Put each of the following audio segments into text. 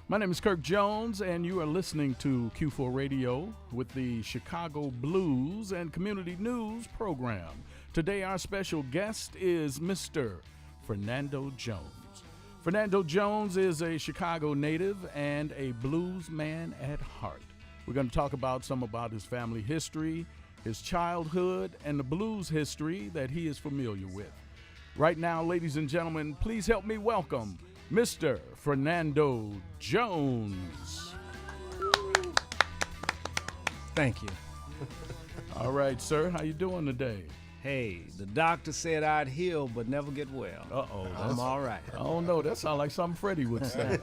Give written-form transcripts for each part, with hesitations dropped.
My name is Kirk Jones, and you are listening to Q4 Radio with the Chicago Blues and Community News program. Today, our special guest is Mr. Fernando Jones. Fernando Jones is a Chicago native and a blues man at heart. We're going to talk about his family history, his childhood, and the blues history that he is familiar with. Right now, ladies and gentlemen, please help me welcome Mr. Fernando Jones. Thank you. All right, sir. How you doing today? Hey, the doctor said I'd heal but never get well. Uh-oh. I'm all right. I don't know. That sounds like something Freddy would say.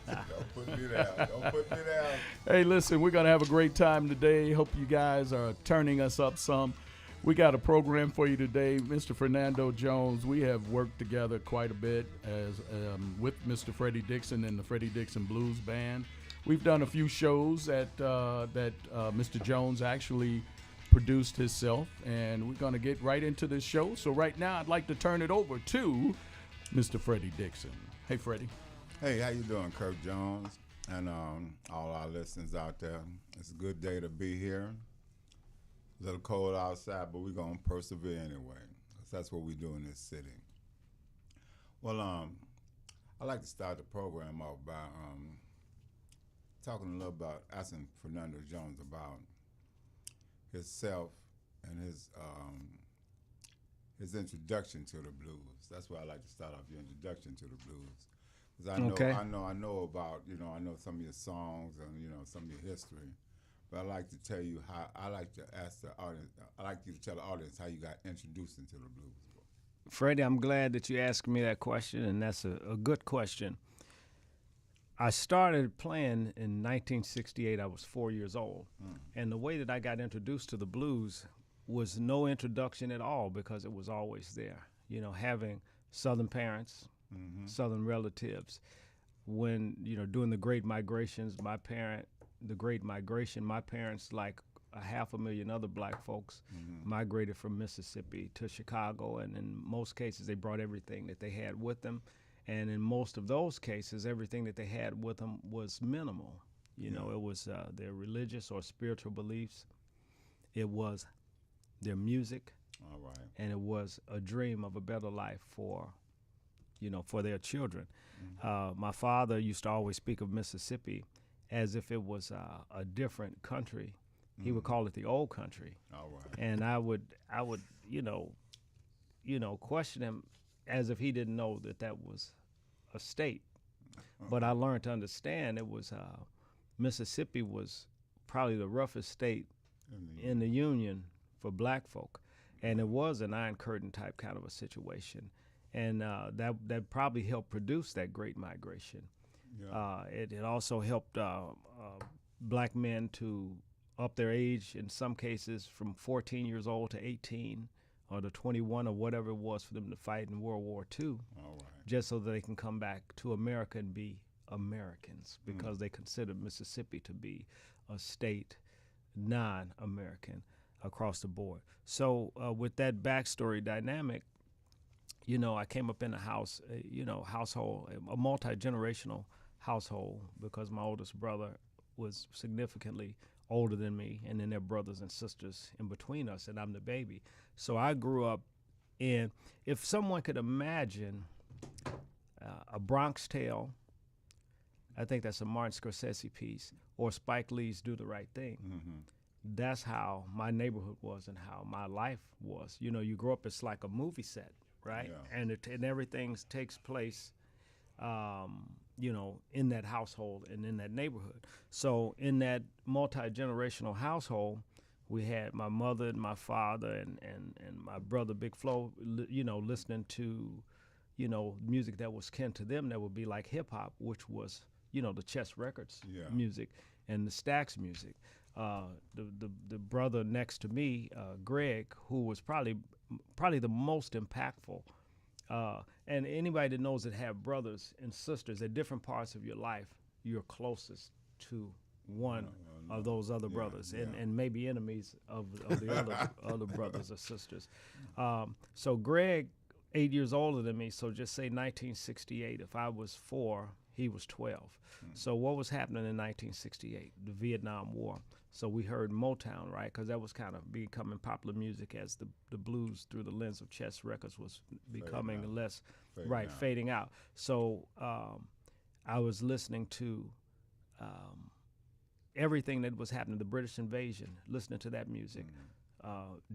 Don't put me down. Don't put me down. Hey, listen, we're going to have a great time today. Hope you guys are turning us up some. We got a program for you today, Mr. Fernando Jones. We have worked together quite a bit with Mr. Freddy Dixon and the Freddy Dixon Blues Band. We've done a few shows that Mr. Jones actually produced himself, and we're going to get right into this show. So right now, I'd like to turn it over to Mr. Freddy Dixon. Hey, Freddy. Hey, how you doing, Kirk Jones? And all our listeners out there. It's a good day to be here. A little cold outside, but we're going to persevere anyway. 'Cause that's what we do in this city. Well, I'd like to start the program off by talking a little about asking Fernando Jones about himself and his introduction to the blues. That's where I like to start off, your introduction to the blues. Because I know about, I know some of your songs and, some of your history. But I'd like to tell you I like to ask the audience, I'd like you to tell the audience how you got introduced into the blues. Freddie, I'm glad that you asked me that question, and that's a good question. I started playing in 1968. I was 4 years old. And the way that I got introduced to the blues was no introduction at all because it was always there. Having Southern parents, Southern relatives. When, during the Great Migrations, the Great Migration, my parents, like 500,000 other black folks, migrated from Mississippi to Chicago, and in most cases they brought everything that they had with them, and in most of those cases everything that they had with them was minimal. It was their religious or spiritual beliefs, it was their music, all right, and it was a dream of a better life for their children. My father used to always speak of Mississippi as if it was a different country. He would call it the old country. All right. And I would, question him as if he didn't know that was a state. But I learned to understand it was Mississippi was probably the roughest state in the Union for black folk. And it was an Iron Curtain type kind of a situation. And that probably helped produce that Great Migration. Yeah. It also helped black men to up their age, in some cases from 14 years old to 18 or to 21 or whatever it was for them to fight in World War II, all right, just so that they can come back to America and be Americans because they considered Mississippi to be a state non-American across the board. So with that backstory dynamic, I came up in a house, household, a multi-generational household, because my oldest brother was significantly older than me, and then there are brothers and sisters in between us, and I'm the baby. So I grew up in, if someone could imagine a Bronx Tale, I think that's a Martin Scorsese piece, or Spike Lee's Do the Right Thing. That's how my neighborhood was and how my life was. You grow up, it's like a movie set, right? Yeah. And everything takes place in that household and in that neighborhood. So in that multi-generational household, we had my mother and my father and my brother Big Flo, listening to, music that was kin to them, that would be like hip hop, which was, the Chess Records music and the Stax music. The brother next to me, Greg, who was probably the most impactful. And anybody that knows that have brothers and sisters at different parts of your life, you're closest to one of those other brothers, and maybe enemies of the other brothers or sisters. So Greg, 8 years older than me, so just say 1968. If I was 4, He was 12. So what was happening in 1968? The Vietnam War. So we heard Motown, right? Because that was kind of becoming popular music as the blues through the lens of Chess Records was becoming less, fading out. So I was listening to everything that was happening, the British invasion, listening to that music.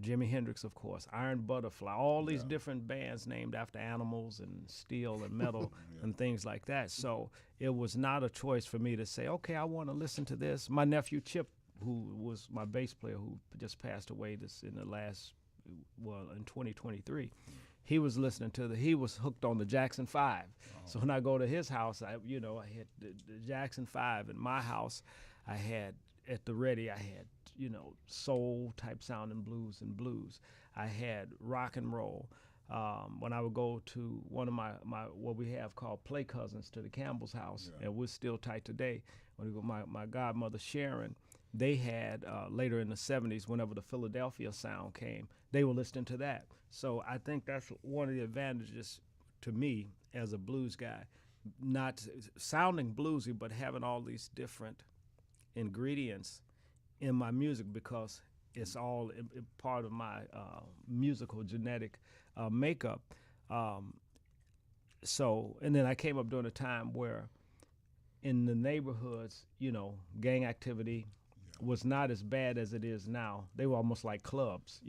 Jimi Hendrix, of course, Iron Butterfly, all these different bands named after animals and steel and metal and things like that. So it was not a choice for me to say, okay, I want to listen to this. My nephew Chip, who was my bass player, who just passed away in 2023, he was listening to he was hooked on the Jackson 5. So when I go to his house, I had the Jackson 5. In my house, I had at the ready, I had, soul type sounding blues. I had rock and roll. When I would go to one of my what we have called play cousins to the Campbell's house, and we're still tight today. When we go, my godmother Sharon, they had later in the 70s, whenever the Philadelphia sound came, they were listening to that. So I think that's one of the advantages to me as a blues guy, not sounding bluesy, but having all these different ingredients in my music, because it's all part of my musical genetic makeup. So, and then I came up during a time where in the neighborhoods, gang activity was not as bad as it is now. They were almost like clubs,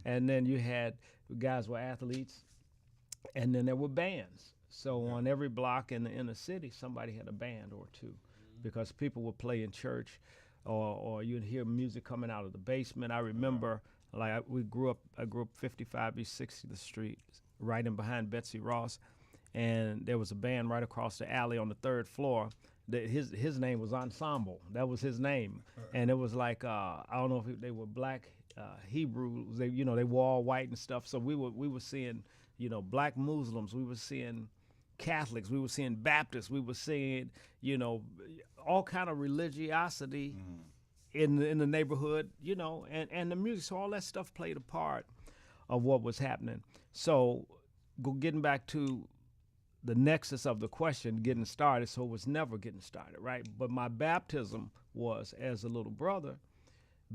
And then you had guys were athletes, and then there were bands. So on every block in the inner city, somebody had a band or two, because people would play in church, or you'd hear music coming out of the basement. I remember, I grew up 55 East 60th Street, right in behind Betsy Ross, and there was a band right across the alley on the third floor. His name was Ensemble. That was his name, and it was like I don't know if they were black Hebrews. They wore all white and stuff. So we were seeing black Muslims. We were seeing Catholics. We were seeing Baptists. We were seeing all kind of religiosity in the neighborhood. And the music. So all that stuff played a part of what was happening. So getting back to the nexus of the question, getting started, so it was never getting started, right? But my baptism was, as a little brother,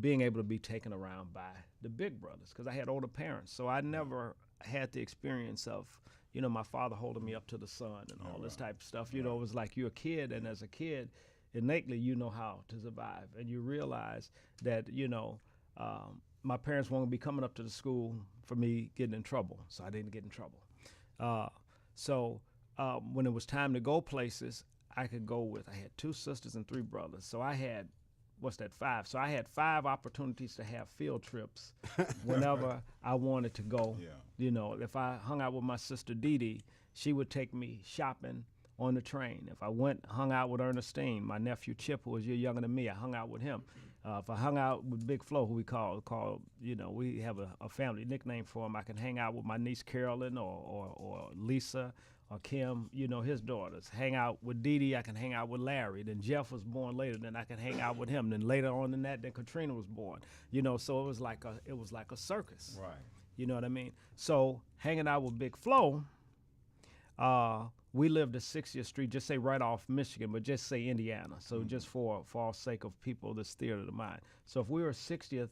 being able to be taken around by the big brothers, because I had older parents. So I never had the experience of, my father holding me up to the sun and all this type of stuff. It was like you're a kid, and as a kid, innately you know how to survive. And you realize that, my parents won't be coming up to the school for me getting in trouble, so I didn't get in trouble. When it was time to go places, I could go with, I had 2 sisters and 3 brothers. So I had, 5? So I had 5 opportunities to have field trips whenever I wanted to go. If I hung out with my sister Dee Dee, she would take me shopping on the train. If I hung out with Ernestine, my nephew Chip, who was a year younger than me, I hung out with him. If I hung out with Big Flo, who we call, we have a family nickname for him, I can hang out with my niece Carolyn or Lisa or Kim, his daughters. Hang out with Dee Dee, I can hang out with Larry. Then Jeff was born later, then I can hang out with him. Then later on in that, then Katrina was born. So it was like a circus. Right. You know what I mean? So hanging out with Big Flo, we lived at 60th Street, just say right off Michigan, but just say Indiana. So just for all sake of people, this theater of the mind. So if we were 60th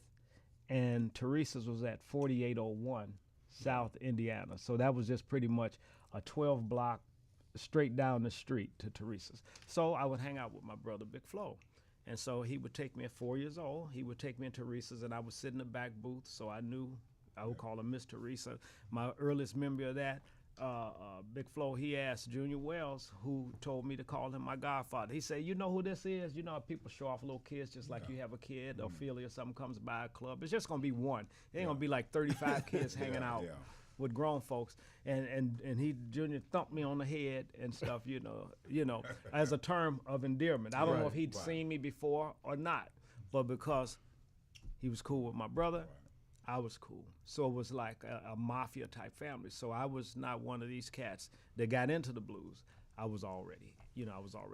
and Teresa's was at 4801 South Indiana. So that was just pretty much a 12 block straight down the street to Teresa's. So I would hang out with my brother Big Flo. And so he would take me at 4 years old. He would take me in Teresa's, and I would sit in the back booth. So I knew I would call her Miss Teresa. My earliest memory of that, Big Flo, he asked Junior Wells, who told me to call him my godfather. He said, "You know who this is? You know how people show off little kids just like you have a kid, Ophelia or something comes by a club. It's just going to be one. It ain't going to be like 35 kids hanging out with grown folks." And he, Junior, thumped me on the head and stuff, as a term of endearment. I don't know if he'd seen me before or not, but because he was cool with my brother, I was cool. So it was like a mafia type family. So I was not one of these cats that got into the blues. I was already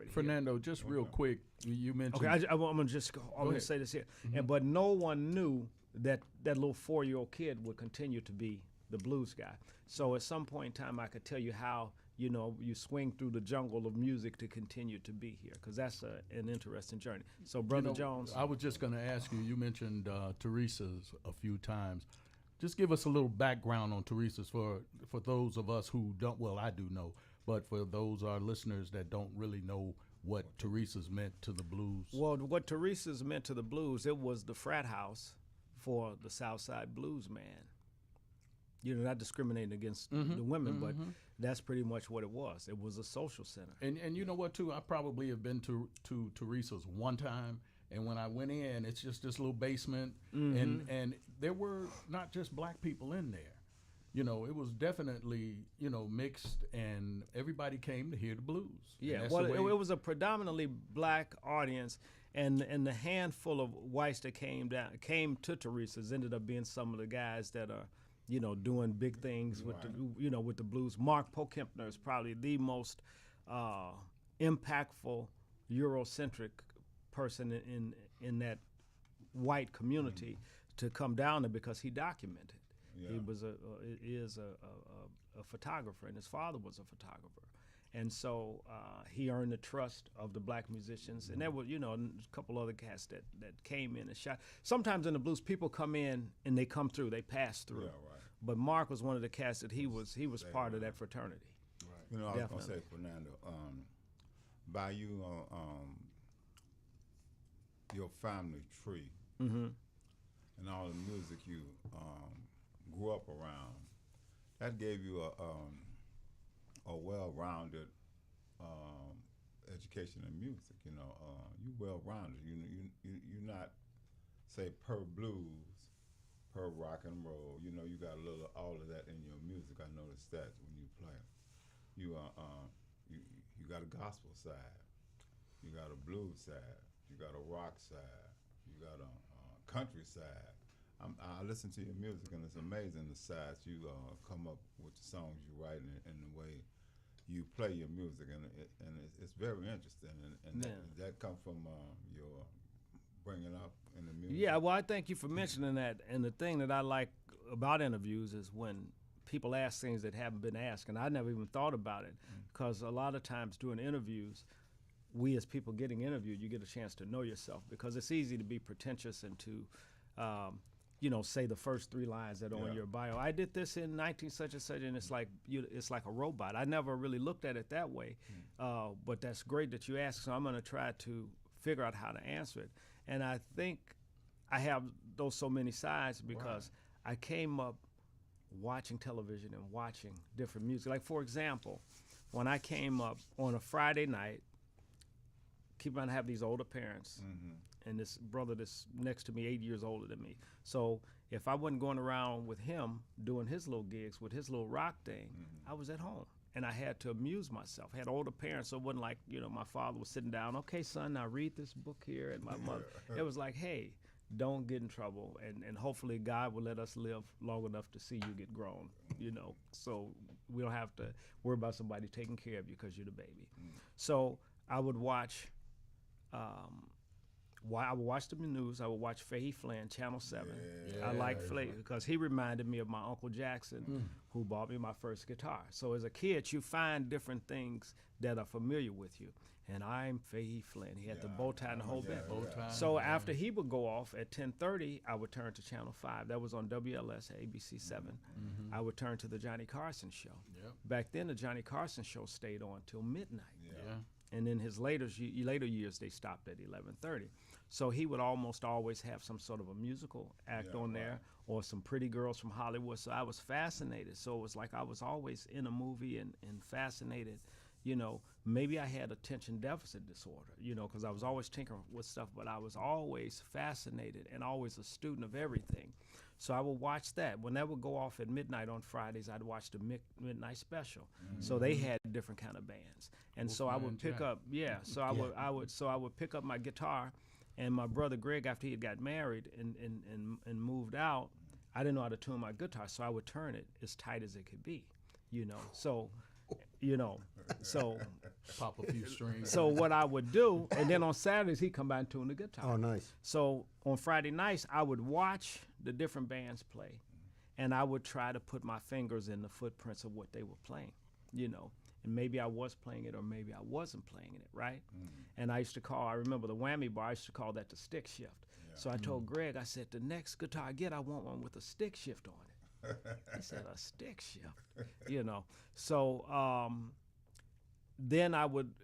Fernando, here. just real quick, you mentioned. Okay, I'm gonna just go. I'm gonna say this here, but no one knew that little 4-year-old kid would continue to be the blues guy. So at some point in time, I could tell you how you swing through the jungle of music to continue to be here, because that's an interesting journey. So, Brother Jones. I was just going to ask you, you mentioned Teresa's a few times. Just give us a little background on Teresa's for those of us who don't, well, I do know, but for those our listeners that don't really know what Teresa's meant to the blues. Well, what Teresa's meant to the blues, it was the frat house for the Southside blues man. Not discriminating against the women, but that's pretty much what it was. It was a social center. And you know what, too? I probably have been to Teresa's one time, and when I went in, it's just this little basement, and there were not just black people in there. It was definitely, mixed, and everybody came to hear the blues. Yeah, well, it was a predominantly black audience, and the handful of whites that came to Teresa's ended up being some of the guys that are, doing big things with the, with the blues. Mark Pokempner is probably the most impactful Eurocentric person in that white community to come down there, because he documented. Yeah. He is a photographer, and his father was a photographer. And so he earned the trust of the black musicians. And there were, a couple other cats that came in and shot. Sometimes in the blues, people come in and they come through, they pass through. Yeah, right. But Mark was one of the cats that he was part of that fraternity. Right. I was going to say, Fernando, by you, your family tree and all the music you grew up around, that gave you a well-rounded education in music. You well-rounded. You're not, say, per blues, per rock and roll. You got a little all of that in your music. I noticed that when you play. You got a gospel side. You got a blues side. You got a rock side. You got a country side. I listen to your music, and it's amazing the sides you come up with, the songs you write, and the way you play your music, and it's very interesting. And that comes from your bringing up in the music. Yeah, well, I thank you for mentioning that. And the thing that I like about interviews is when people ask things that haven't been asked, and I never even thought about it, because a lot of times during interviews, we as people getting interviewed, you get a chance to know yourself, because it's easy to be pretentious and to say the first 3 lines that are on your bio. I did this in 19 such and such, and it's like a robot. I never really looked at it that way, but that's great that you asked. So I'm going to try to figure out how to answer it. And I think I have those so many sides because I came up watching television and watching different music. Like, for example, when I came up on a Friday night, keep in mind I have these older parents, and this brother that's next to me, 8 years older than me. So if I wasn't going around with him doing his little gigs with his little rock thing, I was at home. And I had to amuse myself. I had older parents, so it wasn't like, my father was sitting down, okay, son, now read this book here. And my mother, it was like, hey, don't get in trouble. And hopefully God will let us live long enough to see you get grown, so we don't have to worry about somebody taking care of you because you're the baby. So I would watch I would watch the news. I would watch Fahey Flynn, Channel 7. I like Fahey because he reminded me of my Uncle Jackson, who bought me my first guitar. So as a kid, you find different things that are familiar with you. And I'm Fahey Flynn. He had the bow tie and the whole bit. So after he would go off at 10:30, I would turn to Channel 5. That was on WLS, ABC 7. I would turn to the Johnny Carson show. Back then, the Johnny Carson show stayed on till midnight. And in his later years, they stopped at 11:30. So he would almost always have some sort of a musical act on there, or some pretty girls from Hollywood. So I was fascinated. So it was like I was always in a movie and fascinated. Maybe I had attention deficit disorder, because I was always tinkering with stuff, but I was always fascinated and always a student of everything. So I would watch that. When that would go off at midnight on Fridays, I'd watch the midnight special. So they had different kind of bands. And so I would pick up, so I would pick up my guitar, and my brother Greg, after he had got married and moved out, I didn't know how to tune my guitar, so I would turn it as tight as it could be, So pop a few strings. So what I would do, and then on Saturdays he'd come by and tune the guitar. Oh, nice. So on Friday nights I would watch the different bands play, and I would try to put my fingers in the footprints of what they were playing, and maybe I was playing it or maybe I wasn't playing it, right? And I remember the whammy bar, I used to call that the stick shift. Yeah. So I told Greg, I said, the next guitar I get, I want one with a stick shift on it. He said, a stick shift, you know. So then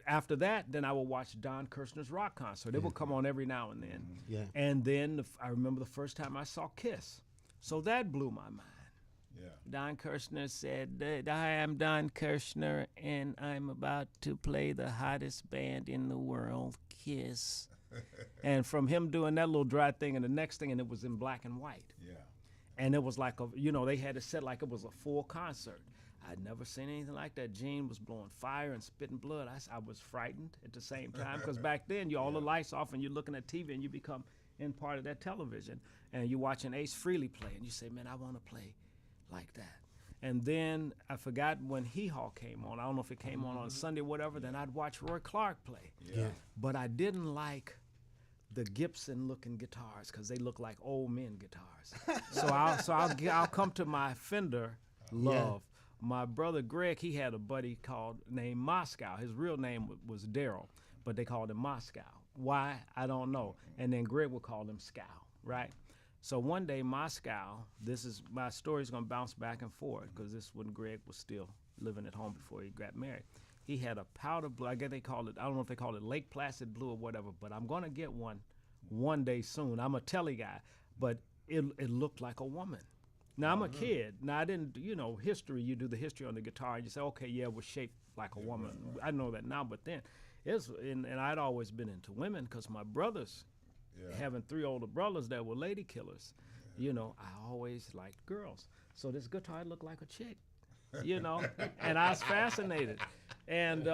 after that, I would watch Don Kirshner's rock concert. It would come on every now and then. Yeah. And then I remember the first time I saw Kiss. So that blew my mind. Yeah. Don Kirshner said, I am Don Kirshner, and I'm about to play the hottest band in the world, Kiss. And from him doing that little dry thing and the next thing, and it was in black and white. Yeah. And it was like, they had it set like it was a full concert. I'd never seen anything like that. Gene was blowing fire and spitting blood. I was frightened at the same time, because back then, all the lights off and you're looking at TV and you become in part of that television. And you're watching Ace Frehley play and you say, man, I want to play like that. And then I forgot when Hee Haw came on. I don't know if it came on Sunday or whatever. Then I'd watch Roy Clark play. Yeah. But I didn't like the Gibson-looking guitars because they look like old men guitars. so I'll come to my Fender love. My brother Greg, he had a buddy named Moscow. His real name was Daryl, but they called him Moscow. Why? I don't know. And then Greg would call him Scow, right? So one day, Moscow, my story's gonna bounce back and forth because this when Greg was still living at home before he got married. He had a powder blue, I guess they call it, I don't know if they call it Lake Placid blue or whatever, but I'm gonna get one day soon. I'm a telly guy, but it looked like a woman. Now, I'm a kid. Now, I didn't, history, you do the history on the guitar, and you say, okay, yeah, it was shaped like a woman. Right. I know that now, but then, and I'd always been into women because my brothers, having 3 older brothers that were lady killers, I always liked girls. So this guitar looked like a chick, and I was fascinated. And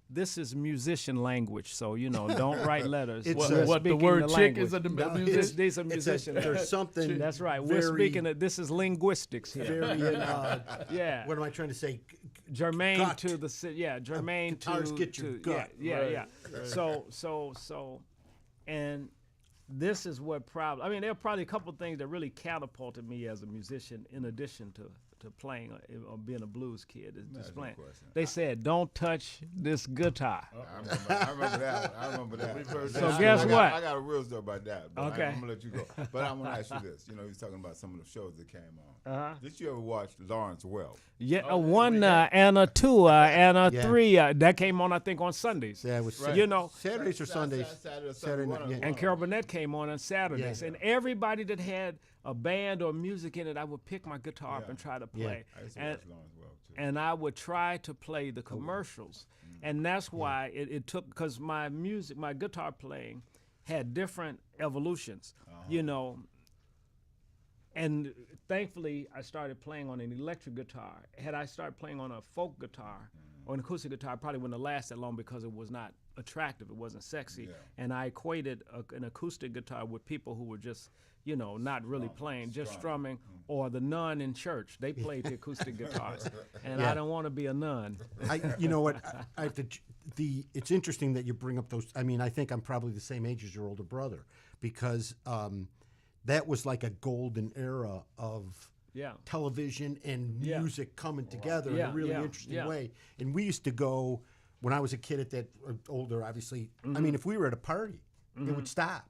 this is musician language, so don't write letters. What the word chick is a musician? These are musicians. There's something. That's right. We're speaking. This is linguistics here. What am I trying to say? Germane gut. to the germane guitars to get your gut. Yeah. So, and this is what probably. I mean, there are probably a couple of things that really catapulted me as a musician, in addition to playing or being a blues kid. Just playing. They said, "Don't touch this guitar." I remember that. We've heard So that. guess what? I got a real story about that. But Okay. I'm gonna let you go. But I'm gonna ask you this. He was talking about some of the shows that came on. Did you ever watch Lawrence Welk? Yeah, a 1 and a 2 and a 3 that came on, I think, on Sundays. Yeah, it was Saturdays or Sundays. Saturday night. Yeah. And Carol Burnett came on Saturdays. Yeah. And everybody that had a band or music in it, I would pick my guitar up and try to play. I used to watch Lawrence Welk too. And I would try to play the commercials. And that's why it took, because my guitar playing had different evolutions, And thankfully, I started playing on an electric guitar. Had I started playing on a folk guitar or an acoustic guitar, I probably wouldn't have lasted long because it was not attractive. It wasn't sexy. Yeah. And I equated an acoustic guitar with people who were just, not really playing, just strumming, or the nun in church. They played the acoustic guitars. And I don't want to be a nun. You know what? I have to, it's interesting that you bring up those. I mean, I think I'm probably the same age as your older brother, because that was like a golden era of television and music coming together in a really interesting way. And we used to go, when I was a kid, older, obviously, I mean, if we were at a party, it would stop,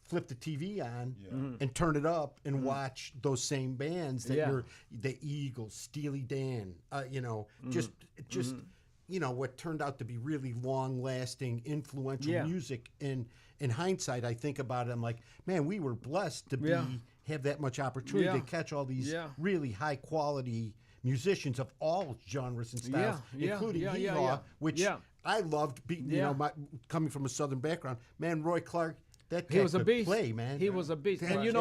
flip the TV on, and turn it up and watch those same bands that were the Eagles, Steely Dan, just what turned out to be really long-lasting, influential music. And in hindsight, I think about it, I'm like, man, we were blessed to have that much opportunity to catch all these really high-quality musicians of all genres and styles, including Hee Haw, which I loved. Coming from a Southern background, man, Roy Clark. That cat could play, man. He was a beast, and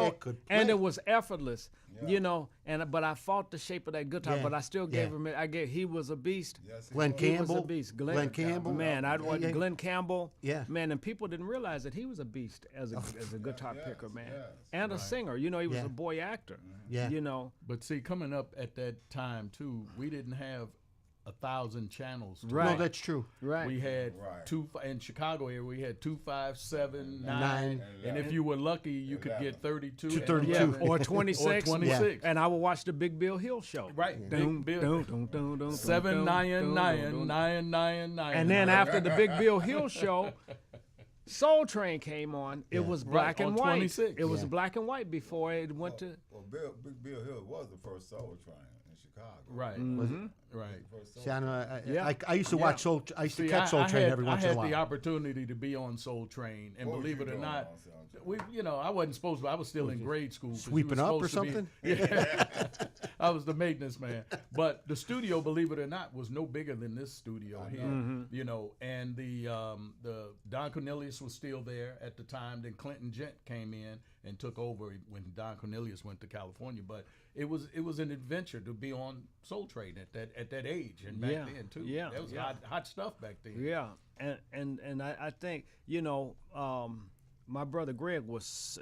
and it was effortless, but I fought the shape of that guitar, but I still gave him. He was a beast. Yes, Glenn Campbell. He was a beast. Glenn Campbell. Man, I'd watch Glenn Campbell. Yeah. Man, and people didn't realize that he was a beast as a guitar picker, man, and a singer. He was a boy actor. Yeah. But see, coming up at that time too, we didn't have 1,000 channels. To Right. No, that's true. Right. We had Right. in Chicago area. We had 2, 5, 7, 9, Nine. and if you were lucky, you could get 32, To and 32. 11, or 26. or 26. And I would watch the Big Bill Hill show. Right. Dun, Big dun, Bill. dun, dun, dun, 7, dun, 9, dun, 9, dun, dun. 9, 9, 9. And then after the Big Bill Hill show, Soul Train came on. It was black Right, and on white. 26. It was black and white before it went to. Well, Big Bill Hill was the first Soul Train in Chicago. Right. Right. First Soul See, I, know, Yeah. I used to watch Soul. I used to See, catch Soul Train had, every once in a I had the while. opportunity to be on Soul Train, and What was believe you it or doing not, on Soul Train? I wasn't supposed to. I was still in grade school. 'cause you Sweeping were up or supposed to something? Yeah, I was the maintenance man. But the studio, believe it or not, was no bigger than this studio here. And the Don Cornelius was still there at the time. Then Clinton Gent came in and took over when Don Cornelius went to California. But it was an adventure to be on Soul Train at that age and back then too. Yeah, that was yeah. hot stuff back then. Yeah, and I think my brother Greg was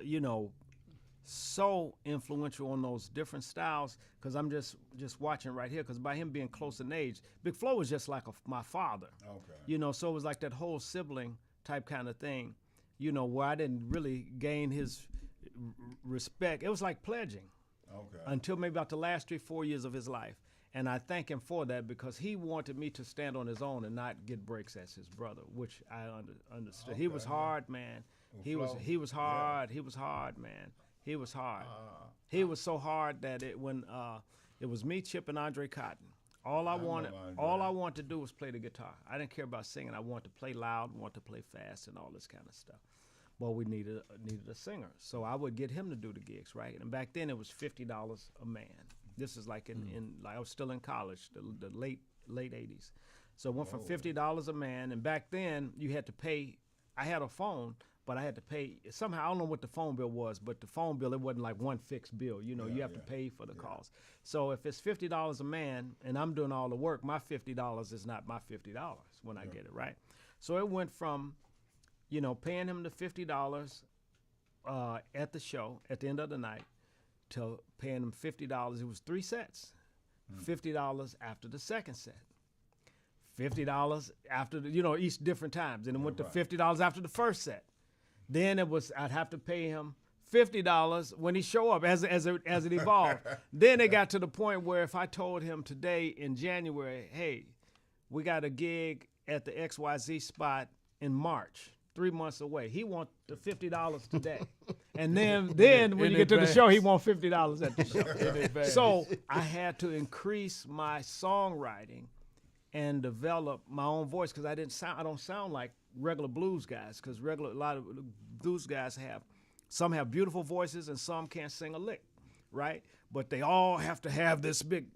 so influential on those different styles because I'm just watching right here because by him being close in age, Big Flo was just like my father. Okay. So it was like that whole sibling type kind of thing, where I didn't really gain his respect. It was like pledging Okay. until maybe about the last 3-4 years of his life. And I thank him for that because he wanted me to stand on his own and not get breaks as his brother, which I understood. He was hard, man. He was hard. He was hard, man. He was hard. He was so hard that it was me, Chip, and Andre Cotton. All I wanted to do was play the guitar. I didn't care about singing. I wanted to play loud, wanted to play fast, and all this kind of stuff. Well, we needed a singer, so I would get him to do the gigs, right? And back then it was $50 a man. This is like I was still in college, the late '80s. So it went from $50 a man, and back then you had to pay. I had a phone, but I had to pay somehow. I don't know what the phone bill was, but the phone bill, it wasn't like one fixed bill. You have to pay for the calls. So if it's $50 a man and I'm doing all the work, my $50 is not my $50 when I get it, right? So it went from, paying him the $50 at the show at the end of the night to paying him $50. It was 3 sets. $50 after the second set. $50 after each different times. And it went to $50 after the first set. Then I'd have to pay him $50 when he show up as it evolved. Then it got to the point where if I told him today in January, hey, we got a gig at the XYZ spot in March, 3 months away. He want the $50 today. And then when you get to the show, he want $50 at the show. So I had to increase my songwriting and develop my own voice because I don't sound like regular blues guys because a lot of blues guys some have beautiful voices and some can't sing a lick, right? But they all have to have this big,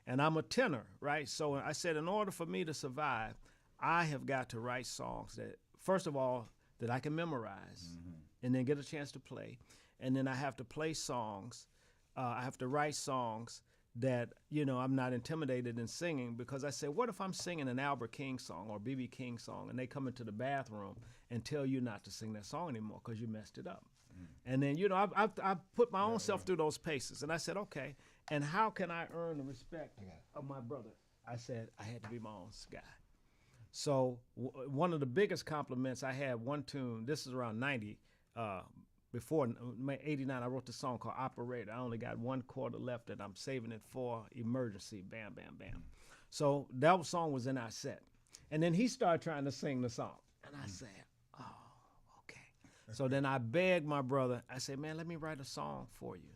and I'm a tenor, right? So I said in order for me to survive, I have got to write songs that, first of all, that I can memorize and then get a chance to play. And then I have to play songs. I have to write songs that, I'm not intimidated in singing because I said, what if I'm singing an Albert King song or B.B. King song and they come into the bathroom and tell you not to sing that song anymore because you messed it up? And then, I put my own self through those paces. And I said, okay, and how can I earn the respect of my brother? I said, I had to be my own guy. So one of the biggest compliments I had, one tune, this is around 90, before 89, I wrote the song called Operator. I only got 1 quarter left and I'm saving it for emergency, bam, bam, bam. So that song was in our set. And then he started trying to sing the song. And I said, oh, okay. So then I begged my brother, I said, man, let me write a song for you.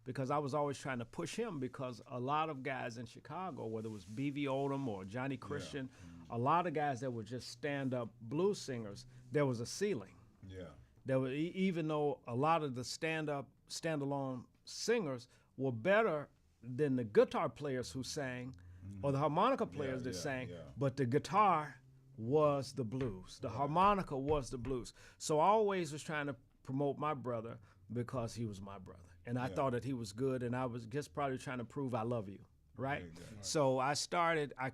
Because I was always trying to push him because a lot of guys in Chicago, whether it was B.V. Odom or Johnny Christian, a lot of guys that were just stand-up blues singers, there was a ceiling. Yeah. There was, even though a lot of the standalone singers were better than the guitar players who sang or the harmonica players that sang, but the guitar was the blues. The harmonica was the blues. So I always was trying to promote my brother because he was my brother. And I thought that he was good, and I was just probably trying to prove I love you, right? So I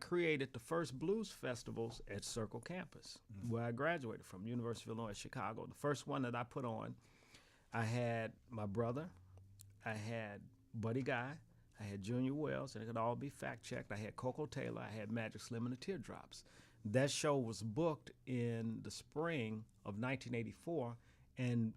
created the first blues festivals at Circle Campus, where I graduated from, University of Illinois, Chicago. The first one that I put on, I had my brother, I had Buddy Guy, I had Junior Wells, and it could all be fact-checked. I had Coco Taylor, I had Magic Slim and the Teardrops. That show was booked in the spring of 1984, and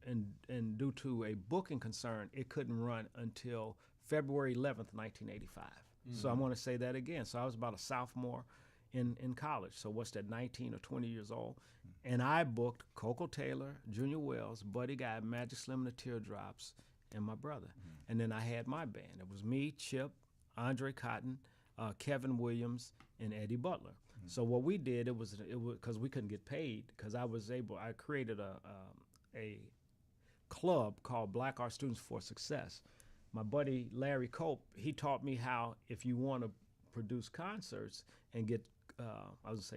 due to a booking concern, it couldn't run until February 11th, 1985. So I want to say that again. So I was about a sophomore in college. So what's that, 19 or 20 years old? And I booked Coco Taylor, Junior Wells, Buddy Guy, Magic Slim and the Teardrops, and my brother. And then I had my band. It was me, Chip, Andre Cotton, Kevin Williams, and Eddie Butler. So what we did, it was because we couldn't get paid, because I created a club called Black Art Students for Success. My buddy Larry Cope, he taught me how, if you want to produce concerts and get,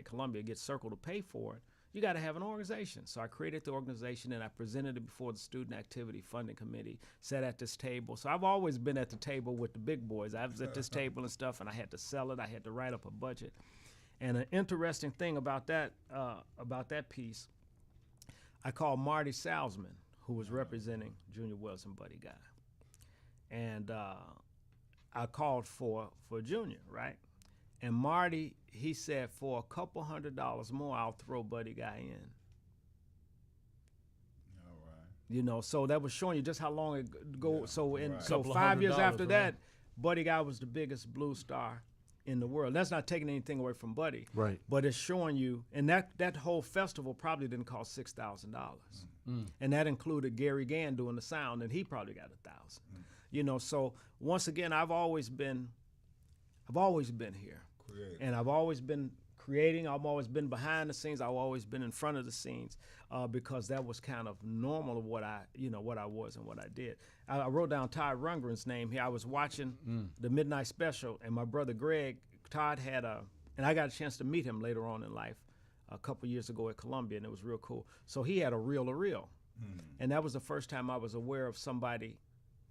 Columbia, get Circle to pay for it, you got to have an organization. So I created the organization, and I presented it before the Student Activity Funding Committee, sat at this table. So I've always been at the table with the big boys. I was at this table and stuff, and I had to sell it. I had to write up a budget. And an interesting thing about that piece, I called Marty Salzman, who was representing Junior Wells and Buddy Guy. And I called for Junior, right? And Marty, he said, for a couple $100 more, I'll throw Buddy Guy in. All right. You know, so that was showing you just how long it go. Yeah, so right. so Couple of 5 years $100, after right. that, Buddy Guy was the biggest blues star in the world. That's not taking anything away from Buddy, Right. but it's showing you. And that whole festival probably didn't cost $6,000, and that included Gary Gann doing the sound, and he probably got $1,000. You know, so once again, I've always been here. Creative. And I've always been creating. I've always been behind the scenes. I've always been in front of the scenes, because that was kind of normal of what I was and what I did. I wrote down Todd Rundgren's name here. I was watching the Midnight Special, and my brother Greg, Todd had and I got a chance to meet him later on in life a couple years ago at Columbia, and it was real cool. So he had a reel-to-reel, and that was the first time I was aware of somebody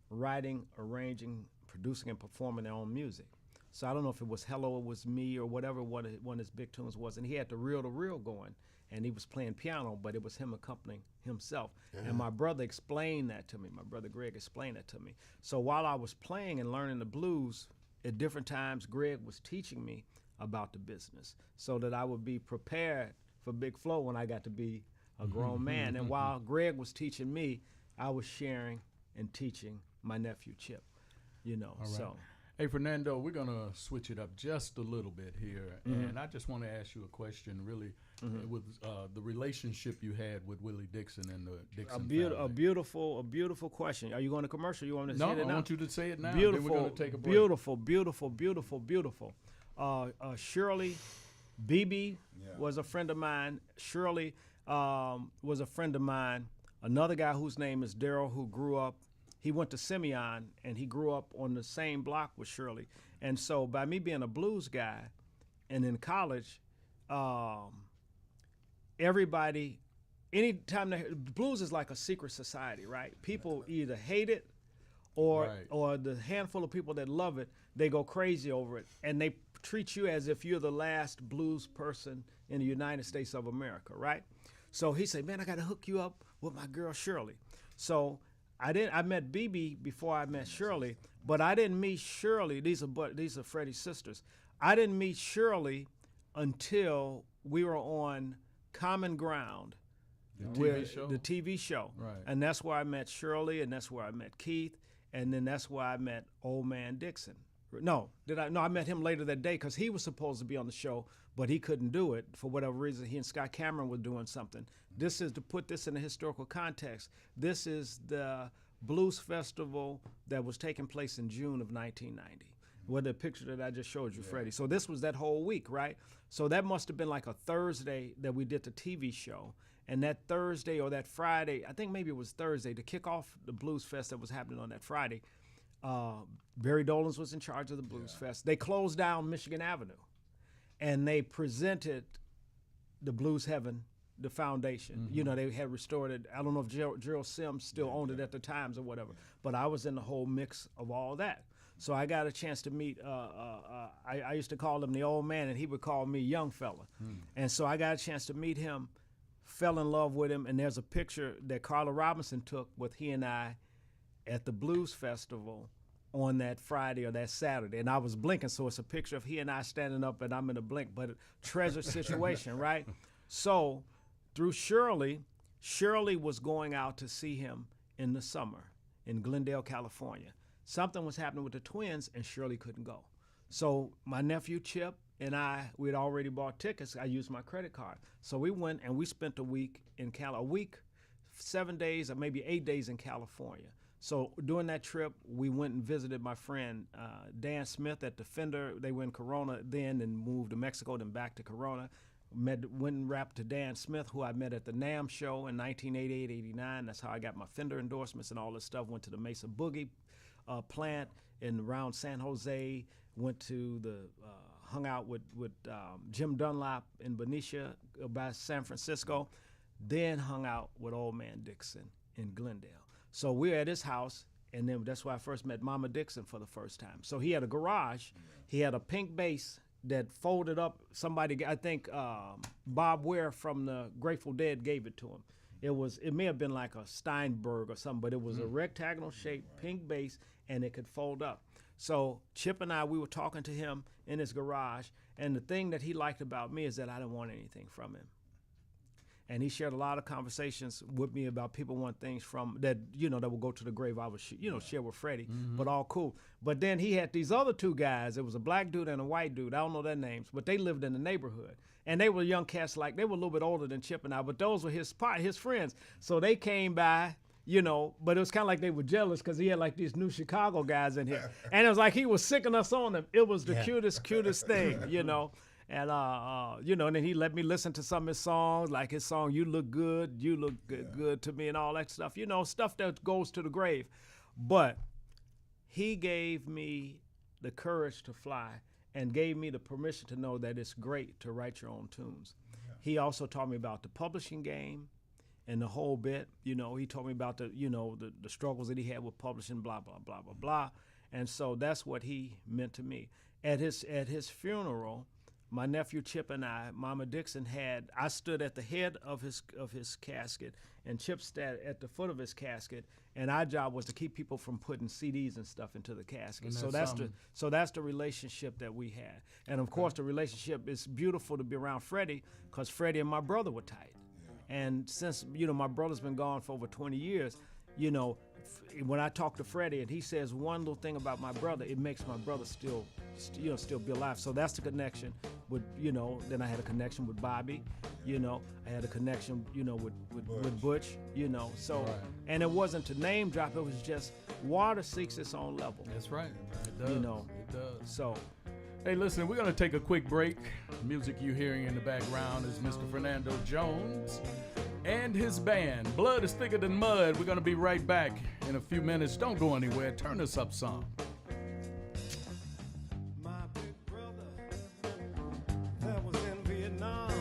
writing, arranging, producing, and performing their own music. So I don't know if it was Hello, It Was Me, or whatever one of his big tunes was. And he had the reel-to-reel going, and he was playing piano, but it was him accompanying himself. And my brother explained that to me. My brother Greg explained that to me. So while I was playing and learning the blues, at different times, Greg was teaching me about the business so that I would be prepared for Big Flo when I got to be a grown man. And while Greg was teaching me, I was sharing and teaching my nephew Chip, you know. All right. So Hey, Fernando, we're going to switch it up just a little bit here. And I just want to ask you a question, really, with the relationship you had with Willie Dixon and the Dixon family. a beautiful question. Are you going to commercial? You want me to No, say it now? I want you to say it now. Beautiful, then we're going to take a break. beautiful. Shirley Beebe was a friend of mine. Shirley was a friend of mine. Another guy whose name is Daryl, who grew up, he went to Simeon, and he grew up on the same block with Shirley. And so by me being a blues guy and in college, everybody, anytime blues is like a secret society, right? People either hate it or the handful of people that love it, they go crazy over it, and they treat you as if you're the last blues person in the United States of America, right? So he said, man, I got to hook you up with my girl Shirley. So I met BB before I met Shirley, but I didn't meet Shirley. These are Freddy's sisters. I didn't meet Shirley until we were on Common Ground, the TV show. Right. And that's where I met Shirley, and that's where I met Keith, and then that's where I met Old Man Dixon. No, I met him later that day because he was supposed to be on the show, but he couldn't do it for whatever reason. He and Scott Cameron were doing something. This is to put this in a historical context. This is the blues festival that was taking place in June of 1990. With the picture that I just showed you, Freddy. So this was that whole week, right? So that must have been like a Thursday that we did the TV show. And that Thursday or that Friday, I think maybe it was Thursday, to kick off the Blues Fest that was happening on that Friday, Barry Dolan's was in charge of the Blues Fest. They closed down Michigan Avenue, and they presented the Blues Heaven, the foundation. You know, they had restored it. I don't know if Gerald Sims still owned it at the times or whatever, but I was in the whole mix of all that. So I got a chance to meet, I used to call him the old man, and he would call me young fella. And so I got a chance to meet him, fell in love with him, and there's a picture that Carla Robinson took with he and I at the Blues Festival on that Friday or that Saturday. And I was blinking, so it's a picture of he and I standing up and I'm in a blink, but a treasure situation, right? So through Shirley was going out to see him in the summer in Glendale, California. Something was happening with the twins and Shirley couldn't go. So my nephew Chip and we had already bought tickets. I used my credit card. So we went and we spent a week in 7 days or maybe 8 days in California. So during that trip, we went and visited my friend Dan Smith at the Fender. They were in Corona then and moved to Mexico, then back to Corona. Went and rapped to Dan Smith, who I met at the NAMM show in 1988, 89. That's how I got my Fender endorsements and all this stuff. Went to the Mesa Boogie plant around San Jose. Went to hung out with Jim Dunlop in Benicia by San Francisco. Then hung out with old man Dixon in Glendale. So we were at his house, and then that's where I first met Mama Dixon for the first time. So he had a garage. He had a pink bass that folded up. Somebody, I think Bob Ware from the Grateful Dead gave it to him. It may have been like a Steinberg or something, but it was a rectagonal shaped pink bass, and it could fold up. So Chip and we were talking to him in his garage, and the thing that he liked about me is that I didn't want anything from him. And he shared a lot of conversations with me about people want things from that, that will go to the grave. I would, share with Freddy, but all cool. But then he had these other two guys. It was a black dude and a white dude. I don't know their names, but they lived in the neighborhood. And they were young cats, they were a little bit older than Chip and I, but those were his friends. So they came by, but it was kind of like they were jealous because he had like these new Chicago guys in here. And it was like he was sicking us on them. It was the cutest thing, And, and then he let me listen to some of his songs, like his song, You Look Good to Me and all that stuff, stuff that goes to the grave. But he gave me the courage to fly and gave me the permission to know that it's great to write your own tunes. Yeah. He also taught me about the publishing game and the whole bit. He told me about the struggles that he had with publishing, blah, blah, blah, blah, blah. And so that's what he meant to me. At his funeral, my nephew Chip and Mama Dixon I stood at the head of his casket, and Chip stood at the foot of his casket, and our job was to keep people from putting CDs and stuff into the casket. So that's the relationship that we had. And of course, the relationship is beautiful to be around Freddy, because Freddy and my brother were tight. Yeah. And since my brother's been gone for over 20 years, when I talk to Freddy and he says one little thing about my brother, it makes my brother still be alive. So that's the connection with, then I had a connection with Bobby, I had a connection, with Butch, so, right. And it wasn't to name drop, it was just water seeks its own level. That's right. It does. It does. So. Hey, listen, we're going to take a quick break. The music you're hearing in the background is Mr. Fernando Jones and his band, Blood is Thicker Than Mud. We're going to be right back in a few minutes. Don't go anywhere. Turn this up some. My big brother that was in Vietnam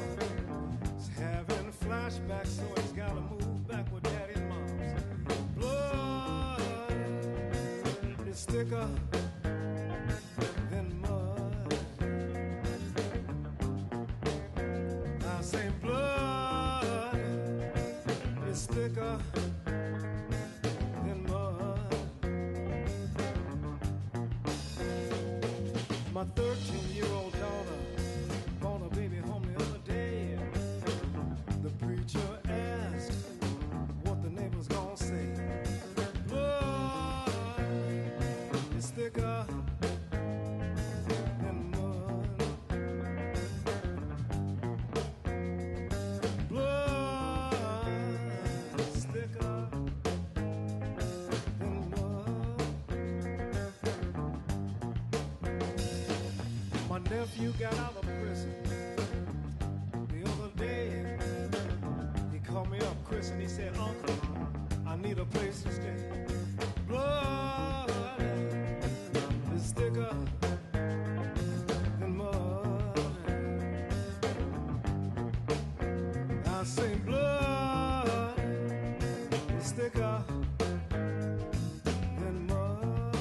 is having flashbacks, so he's got to move back with daddy and mom's. Blood is thicker than mud. I say blood is thicker than mud. My 13-year-old daughter brought a baby home the other day. The preacher asked what the neighbors gonna say. Blood is thicker than mud. Blood is thicker than mud. My nephew got out of prison the other day. He called me up, Chris, and he said, Uncle, I need a place to stay. Blood is thicker than mud. I say blood is thicker than mud.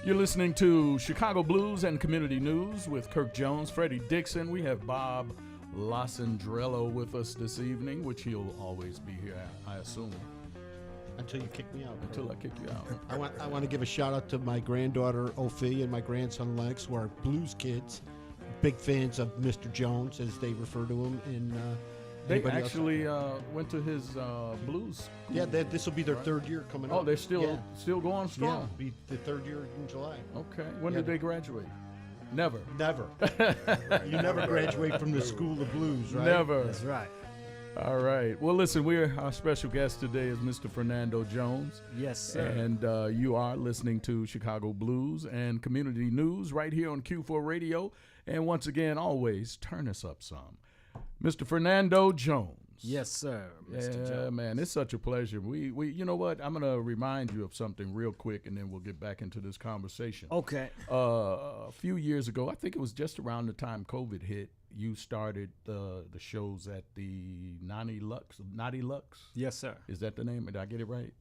You're listening to Chicago Blues and Community News with Kirk Jones, Freddy Dixon. We have Bob Lasandrello with us this evening, which he'll always be here, I assume. Until you kick me out. Until I kick you out. I want to give a shout out to my granddaughter Ophelia and my grandson Lennox, who are blues kids, big fans of Mr. Jones, as they refer to him. And they anybody else? actually went to his blues school. Yeah, this will be their third year coming up. Oh, they're still going Yeah, strong. it'll be the third year in July. Okay. When Yeah. did they graduate? Never. Never. You never graduate from the School of Blues, right? Never. That's right. All right. Well, listen, our special guest today is Mr. Fernando Jones. Yes, sir. And you are listening to Chicago Blues and Community News right here on Q4 Radio. And once again, always turn us up some. Mr. Fernando Jones. Yes, sir, Mr. Yeah, Jones. man, it's such a pleasure. We you know what? I'm going to remind you of something real quick, and then we'll get back into this conversation. Okay. A few years ago, I think it was just around the time COVID hit, you started the shows at the Naughty Lux. Yes, sir. Is that the name? Did I get it right?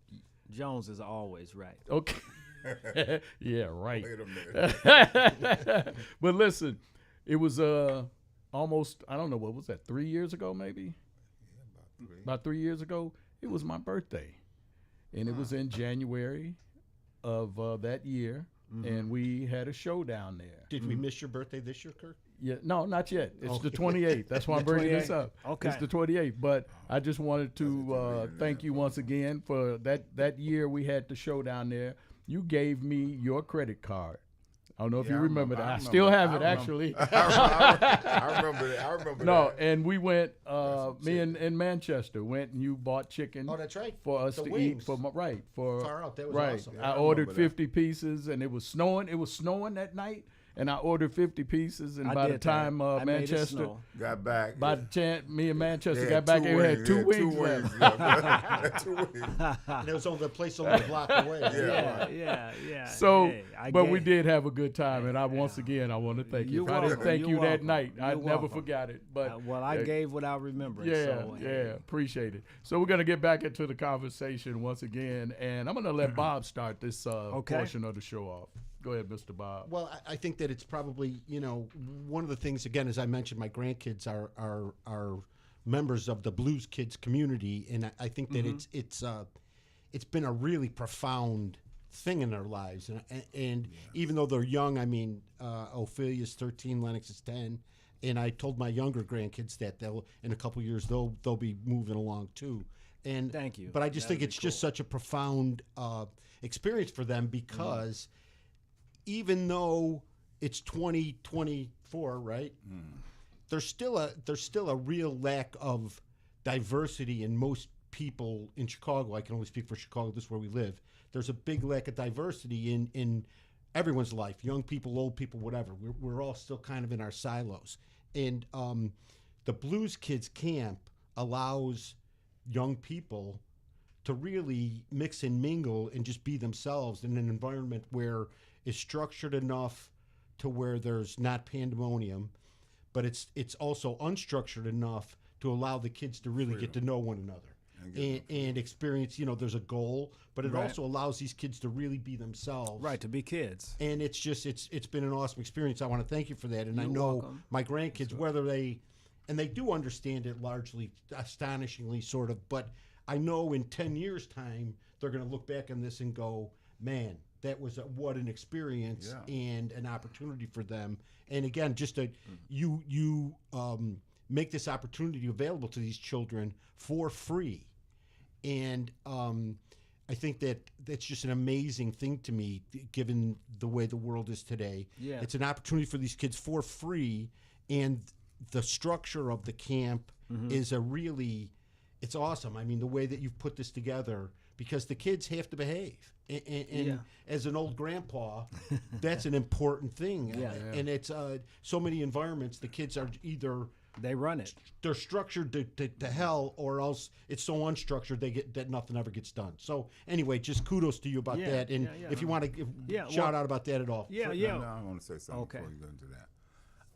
Jones is always right. Okay. Yeah, right. Wait a minute. But listen, it was almost, I don't know, what was that, 3 years ago maybe? About 3 years ago. It was my birthday. And it was in January of that year. And we had a show down there. Did we miss your birthday this year, Kirk? Yeah, no, not yet. It's the Okay. 28th. That's why I'm bringing this up. Okay. It's the 28th. But I just wanted to thank you once again for that year we had the show down there. You gave me your credit card. I don't know if you remember that. I still have it, actually. I remember that. I remember No, that. and we went, me and Manchester went and you bought chicken. Oh, that's right. For us The to wings. eat. For Far out. That was right. awesome. I ordered 50 pieces, and it was snowing. It was snowing that night, and I ordered 50 pieces. And I by the did that. time I made it Manchester, snow. Got back. by the chance me and Manchester They got back, they had two wings Two left. wings left. 2 wings. And it was on the place only a block away. Yeah. Yeah. So, Hey, but we did have a good time, and once again I want to thank you. You're If I didn't welcome. thank You're you that welcome. night, I'd You're never welcome. forgot it. But Well, I gave without remembering. yeah, so, hey. appreciate it. So we're gonna get back into the conversation once again, and I'm gonna let Bob start this portion of the show off. Go ahead, Mr. Bob. Well, I think that it's probably, one of the things, again, as I mentioned, my grandkids are members of the Blues Kids community, and I think that it's been a really profound thing in their lives. And even though they're young, I mean, Ophelia's 13, Lennox is 10, and I told my younger grandkids that in a couple years they'll be moving along too. And Thank you. But I just think That'd it's be just such a profound experience for them because even though it's 2024, right? There's still a real lack of diversity in most people in Chicago. I can only speak for Chicago. This is where we live. There's a big lack of diversity in everyone's life, young people, old people, whatever. We're all still kind of in our silos. And the Blues Kids Camp allows young people to really mix and mingle and just be themselves in an environment where it's structured enough to where there's not pandemonium, but it's also unstructured enough to allow the kids to really get to know one another and experience, there's a goal, but it also allows these kids to really be themselves. Right, to be kids. And it's just, it's been an awesome experience. I want to thank you for that. And I You're know welcome. my grandkids, whether they do understand it largely, astonishingly sort of, but I know in 10 years' time, they're going to look back on this and go, man, that was what an experience and an opportunity for them. And again, just you make this opportunity available to these children for free. And I think that's just an amazing thing to me, given the way the world is today. Yeah. It's an opportunity for these kids for free, and the structure of the camp is it's awesome. I mean, the way that you've put this together, because the kids have to behave. And as an old grandpa, that's an important thing. Yeah. And it's so many environments, the kids are either They run it. they're structured to hell, or else it's so unstructured that nothing ever gets done. So anyway, just kudos to you about Yeah, that. And yeah. if you want to shout out about that at all. Yeah, No, yeah. I want to say something Okay. before you go into that.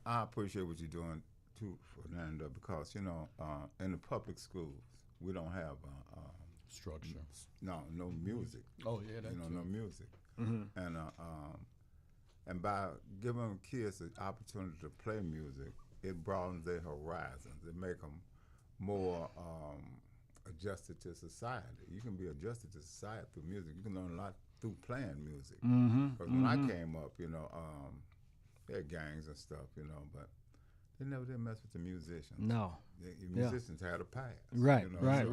I appreciate what you're doing too, Fernando, because in the public schools we don't have Structure. no music. Oh yeah, that's No music. And And by giving kids the opportunity to play music, it broadens their horizons. It make them more adjusted to society. You can be adjusted to society through music. You can learn a lot through playing music. Because when I came up, they had gangs and stuff, but they never did mess with the musicians. No. The musicians had a pass. Right, so- right.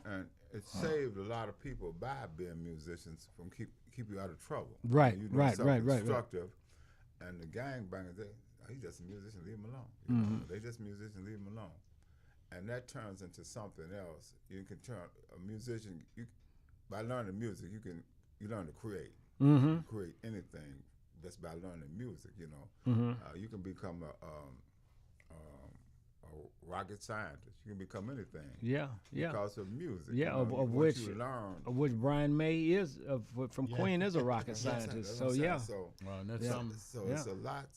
And it saved a lot of people by being musicians from keep you out of trouble. Right, You doing right. something constructive. And the gangbangers, he's just a musician, leave him alone. You know? They just musicians, leave him alone. And that turns into something else. You can turn a musician. By learning music, you learn to create. You create anything just by learning music. You can become a rocket scientist. You can become anything. Because of music. Of what you learn. Of which Brian May is from Queen is a rocket scientist. So yeah. So it's a lot.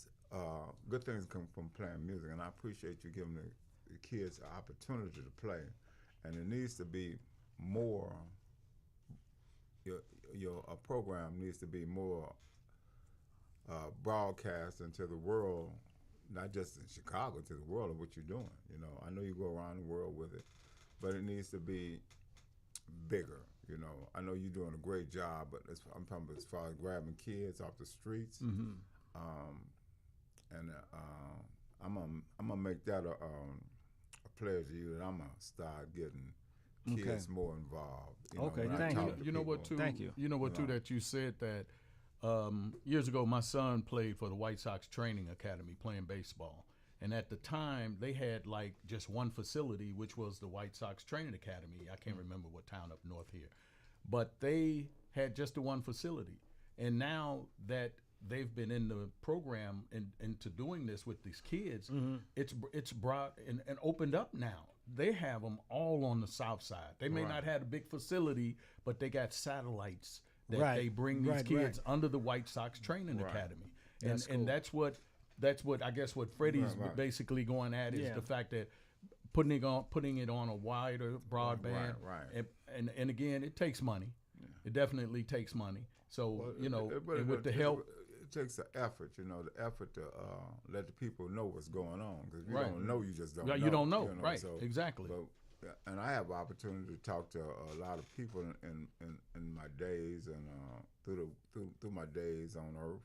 Good things come from playing music, and I appreciate you giving the kids an opportunity to play, and it needs to be more. Your program needs to be more broadcast into the world, not just in Chicago, to the world of what you're doing. I know you go around the world with it, but it needs to be bigger. I know you're doing a great job, but I'm talking about as far as grabbing kids off the streets, and I'm gonna make that a pledge to you that I'm gonna start getting kids more involved. Thank you. You know what too? Thank you. You know what too? That you said that years ago, my son played for the White Sox Training Academy playing baseball, and at the time they had like just one facility, which was the White Sox Training Academy. I can't remember what town up north here, but they had just the one facility. And now that they've been in the program and into doing this with these kids, it's brought and opened up now. They have them all on the south side. They may not have a big facility, but they got satellites that they bring these kids under the White Sox Training Academy. And that's what I guess what Freddy's basically going at is the fact that putting it on a wider broadband. And again, it takes money. It definitely takes money. So with the help. It takes an effort, the effort to let the people know what's going on. Because if you don't know, you just don't know. You don't know, right? So, exactly. And I have opportunity to talk to a lot of people in my days and through my days on Earth,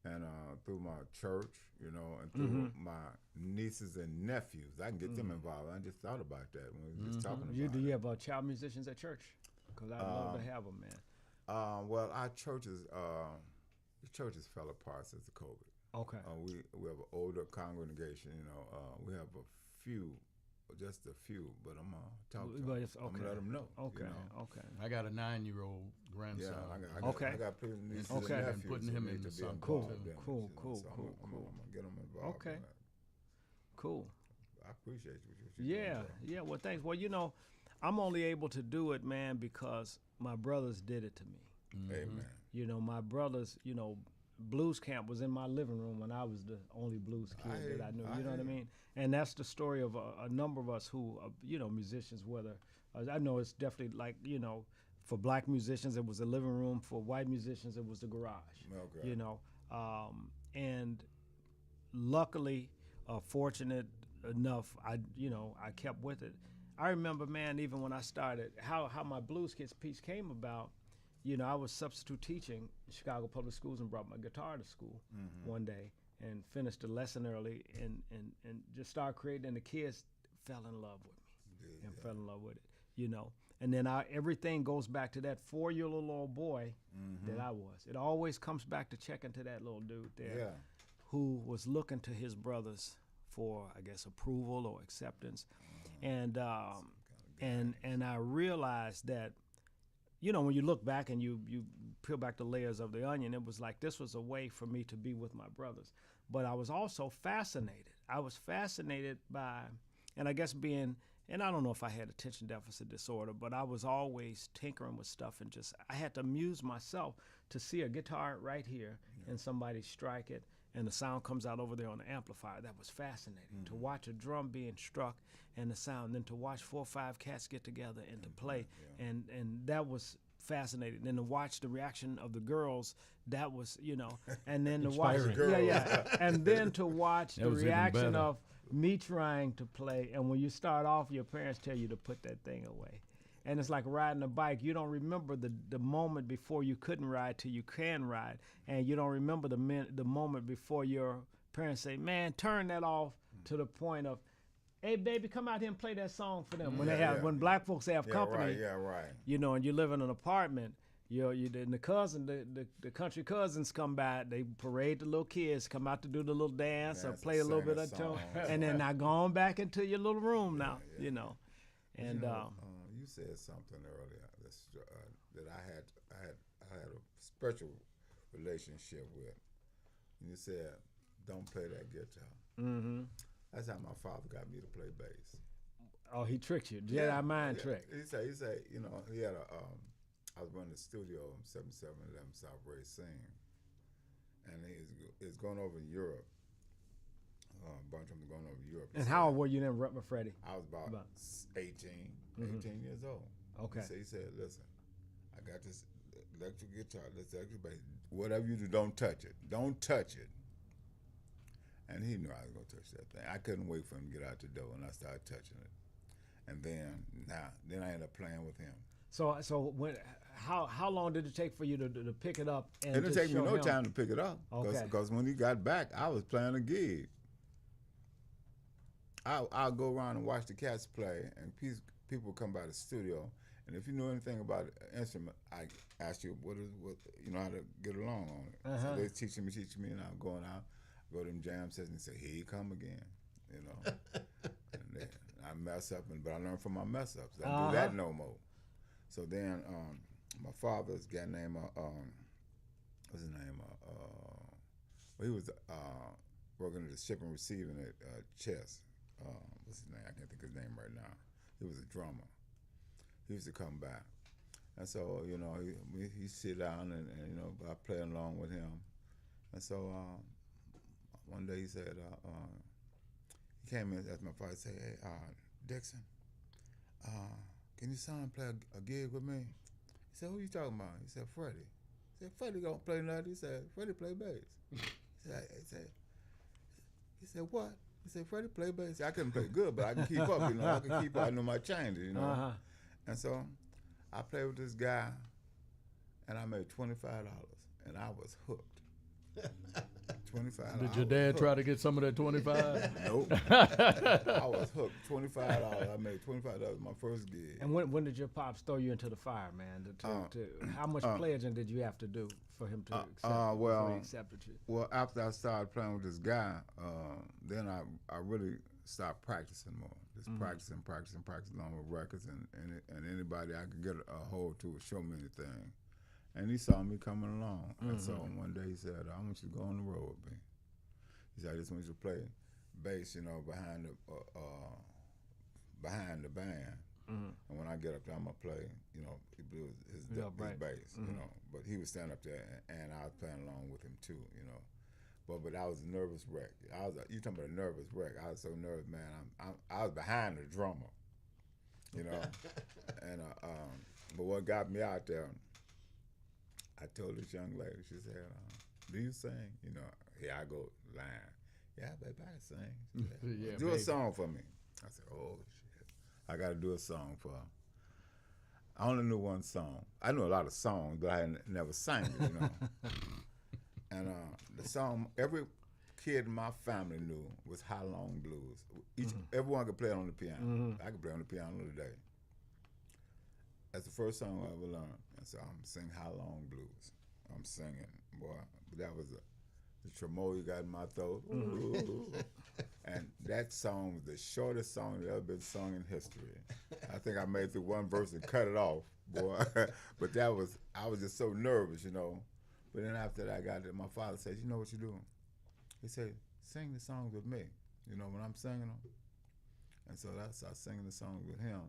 and through my church, and through my nieces and nephews. I can get them involved. I just thought about that when we were just talking about it. Do you have child musicians at church? Because I'd love to have them, man. Well, our churches. The churches fell apart since the COVID. Okay. We have an older congregation. We have just a few. But I'm gonna talk to them. I'm gonna let them know. Okay. I got a 9-year-old grandson. Yeah, I got plenty of nieces and nephews. And putting him in some cool. I'm gonna get them involved. Okay. In that. Cool. I appreciate what you're doing, bro. Yeah. Well, thanks. Well, I'm only able to do it, man, because my brothers did it to me. Amen. My brothers, blues camp was in my living room when I was the only blues kid that I knew. You know what I mean? And that's the story of a number of us who, musicians, whether, I know it's definitely like, for black musicians, it was a living room. For white musicians, it was the garage. Okay. And luckily, fortunate enough, I kept with it. I remember, man, even when I started, how my blues kids piece came about. I was substitute teaching in Chicago Public Schools and brought my guitar to school one day and finished the lesson early and just started creating, and the kids fell in love with me fell in love with it, And then everything goes back to that 4-year-old little boy that I was. It always comes back to checking to that little dude there who was looking to his brothers for, I guess, approval or acceptance. And I realized that, when you look back and you peel back the layers of the onion, it was like this was a way for me to be with my brothers. But I was also fascinated. I was fascinated by, and I guess and I don't know if I had attention deficit disorder, but I was always tinkering with stuff and I had to amuse myself to see a guitar right here and somebody strike it and the sound comes out over there on the amplifier. That was fascinating. To watch a drum being struck and the sound, then to watch 4 or 5 cats get together and to play. And that was fascinating. And to watch the reaction of the girls, that was, and then to watch, Inspiring. and then to watch That the was even reaction better. of me trying to play. And when you start off, your parents tell you to put that thing away. And it's like riding a bike. You don't remember the moment before you couldn't ride till you can ride. And you don't remember the moment before your parents say, man, turn that off, to the point of, hey, baby, come out here and play that song for them. When when black folks have company, Right. and you live in an apartment, and the country cousins come by, they parade the little kids, come out to do the little dance or Dance play a and little sing bit a of tone, song. and then now go on back into your little room now, And You said something earlier that I had a special relationship with. And you said, "Don't play that guitar." mm-hmm. That's how my father got me to play bass. Oh, he tricked you. Jedi mind trick. He said, he had I was running the studio in 7711 South Ray Sing, and he's going over in Europe. A bunch of them going over to Europe. And how old were you then, Freddy? I was about 18 years old. Okay. He said, listen, I got this electric guitar, this electric bass. Whatever you do, don't touch it. Don't touch it. And he knew I was going to touch that thing. I couldn't wait for him to get out the door, and I started touching it. And then I ended up playing with him. So how long did it take for you to pick it up? And It didn't just take me show no him? time to pick it up. Okay. Because when he got back, I was playing a gig. I'll go around and watch the cats play, and people would come by the studio, and if you know anything about an instrument, I ask you what how to get along on it. Uh-huh. So they're teaching me, and I'm going out, go to them jam sessions and say, here you come again, and then I mess up, but I learn from my mess ups. I don't do that no more. So then my father's guy named what's his name? He was working at the shipping and receiving at Chess. What's his name? I can't think of his name right now. He was a drummer. He used to come back, and so he sit down and I play along with him, and so one day he said he came in and asked my father, say, hey, Dixon, can you son play a gig with me? He said, who you talking about? He said, Freddy. He said, Freddy don't play nothing. He said, Freddy play bass. He said, what? He said, Freddy play bass. I couldn't play good, but I can keep up, I can keep up. I know my changes, Uh-huh. And so I played with this guy, and I made $25, and I was hooked. $25. Did your dad try to get some of that 25? Nope. I was hooked. $25. I made $25 my first gig. And when did your pops throw you into the fire, man? How much pledging did you have to do for him to accept you, before he accepted you? Well, after I started playing with this guy, then I really started practicing more. Just practicing on with records, and anybody I could get a hold to would show me anything. And he saw me coming along. And so one day he said, I want you to go on the road with me. He said, I just want you to play bass, behind the band. And when I get up there, I'm going to play, he blew his bass, But he was standing up there, and I was playing along with him too, But I was a nervous wreck. You talking about a nervous wreck. I was so nervous, man. I was behind the drummer, And but what got me out there, I told this young lady, she said, do you sing? Here I go, line. Yeah, baby, I can sing. Yeah, do baby. a song for me. I said, oh, shit. I got to do a song for her. I only knew one song. I knew a lot of songs, but I never sang it, And the song every kid in my family knew was How Long Blues. Everyone could play it on the piano. I could play on the piano today. That's the first song I ever learned. And so I'm singing How Long Blues. I'm singing, boy. But that was the tremolo you got in my throat. And that song was the shortest song that ever been sung in history. I think I made through one verse and cut it off, boy. But I was just so nervous, But then after that, I got it. My father said, you know what you're doing? He said, sing the songs with me, when I'm singing them. And so I started singing the songs with him,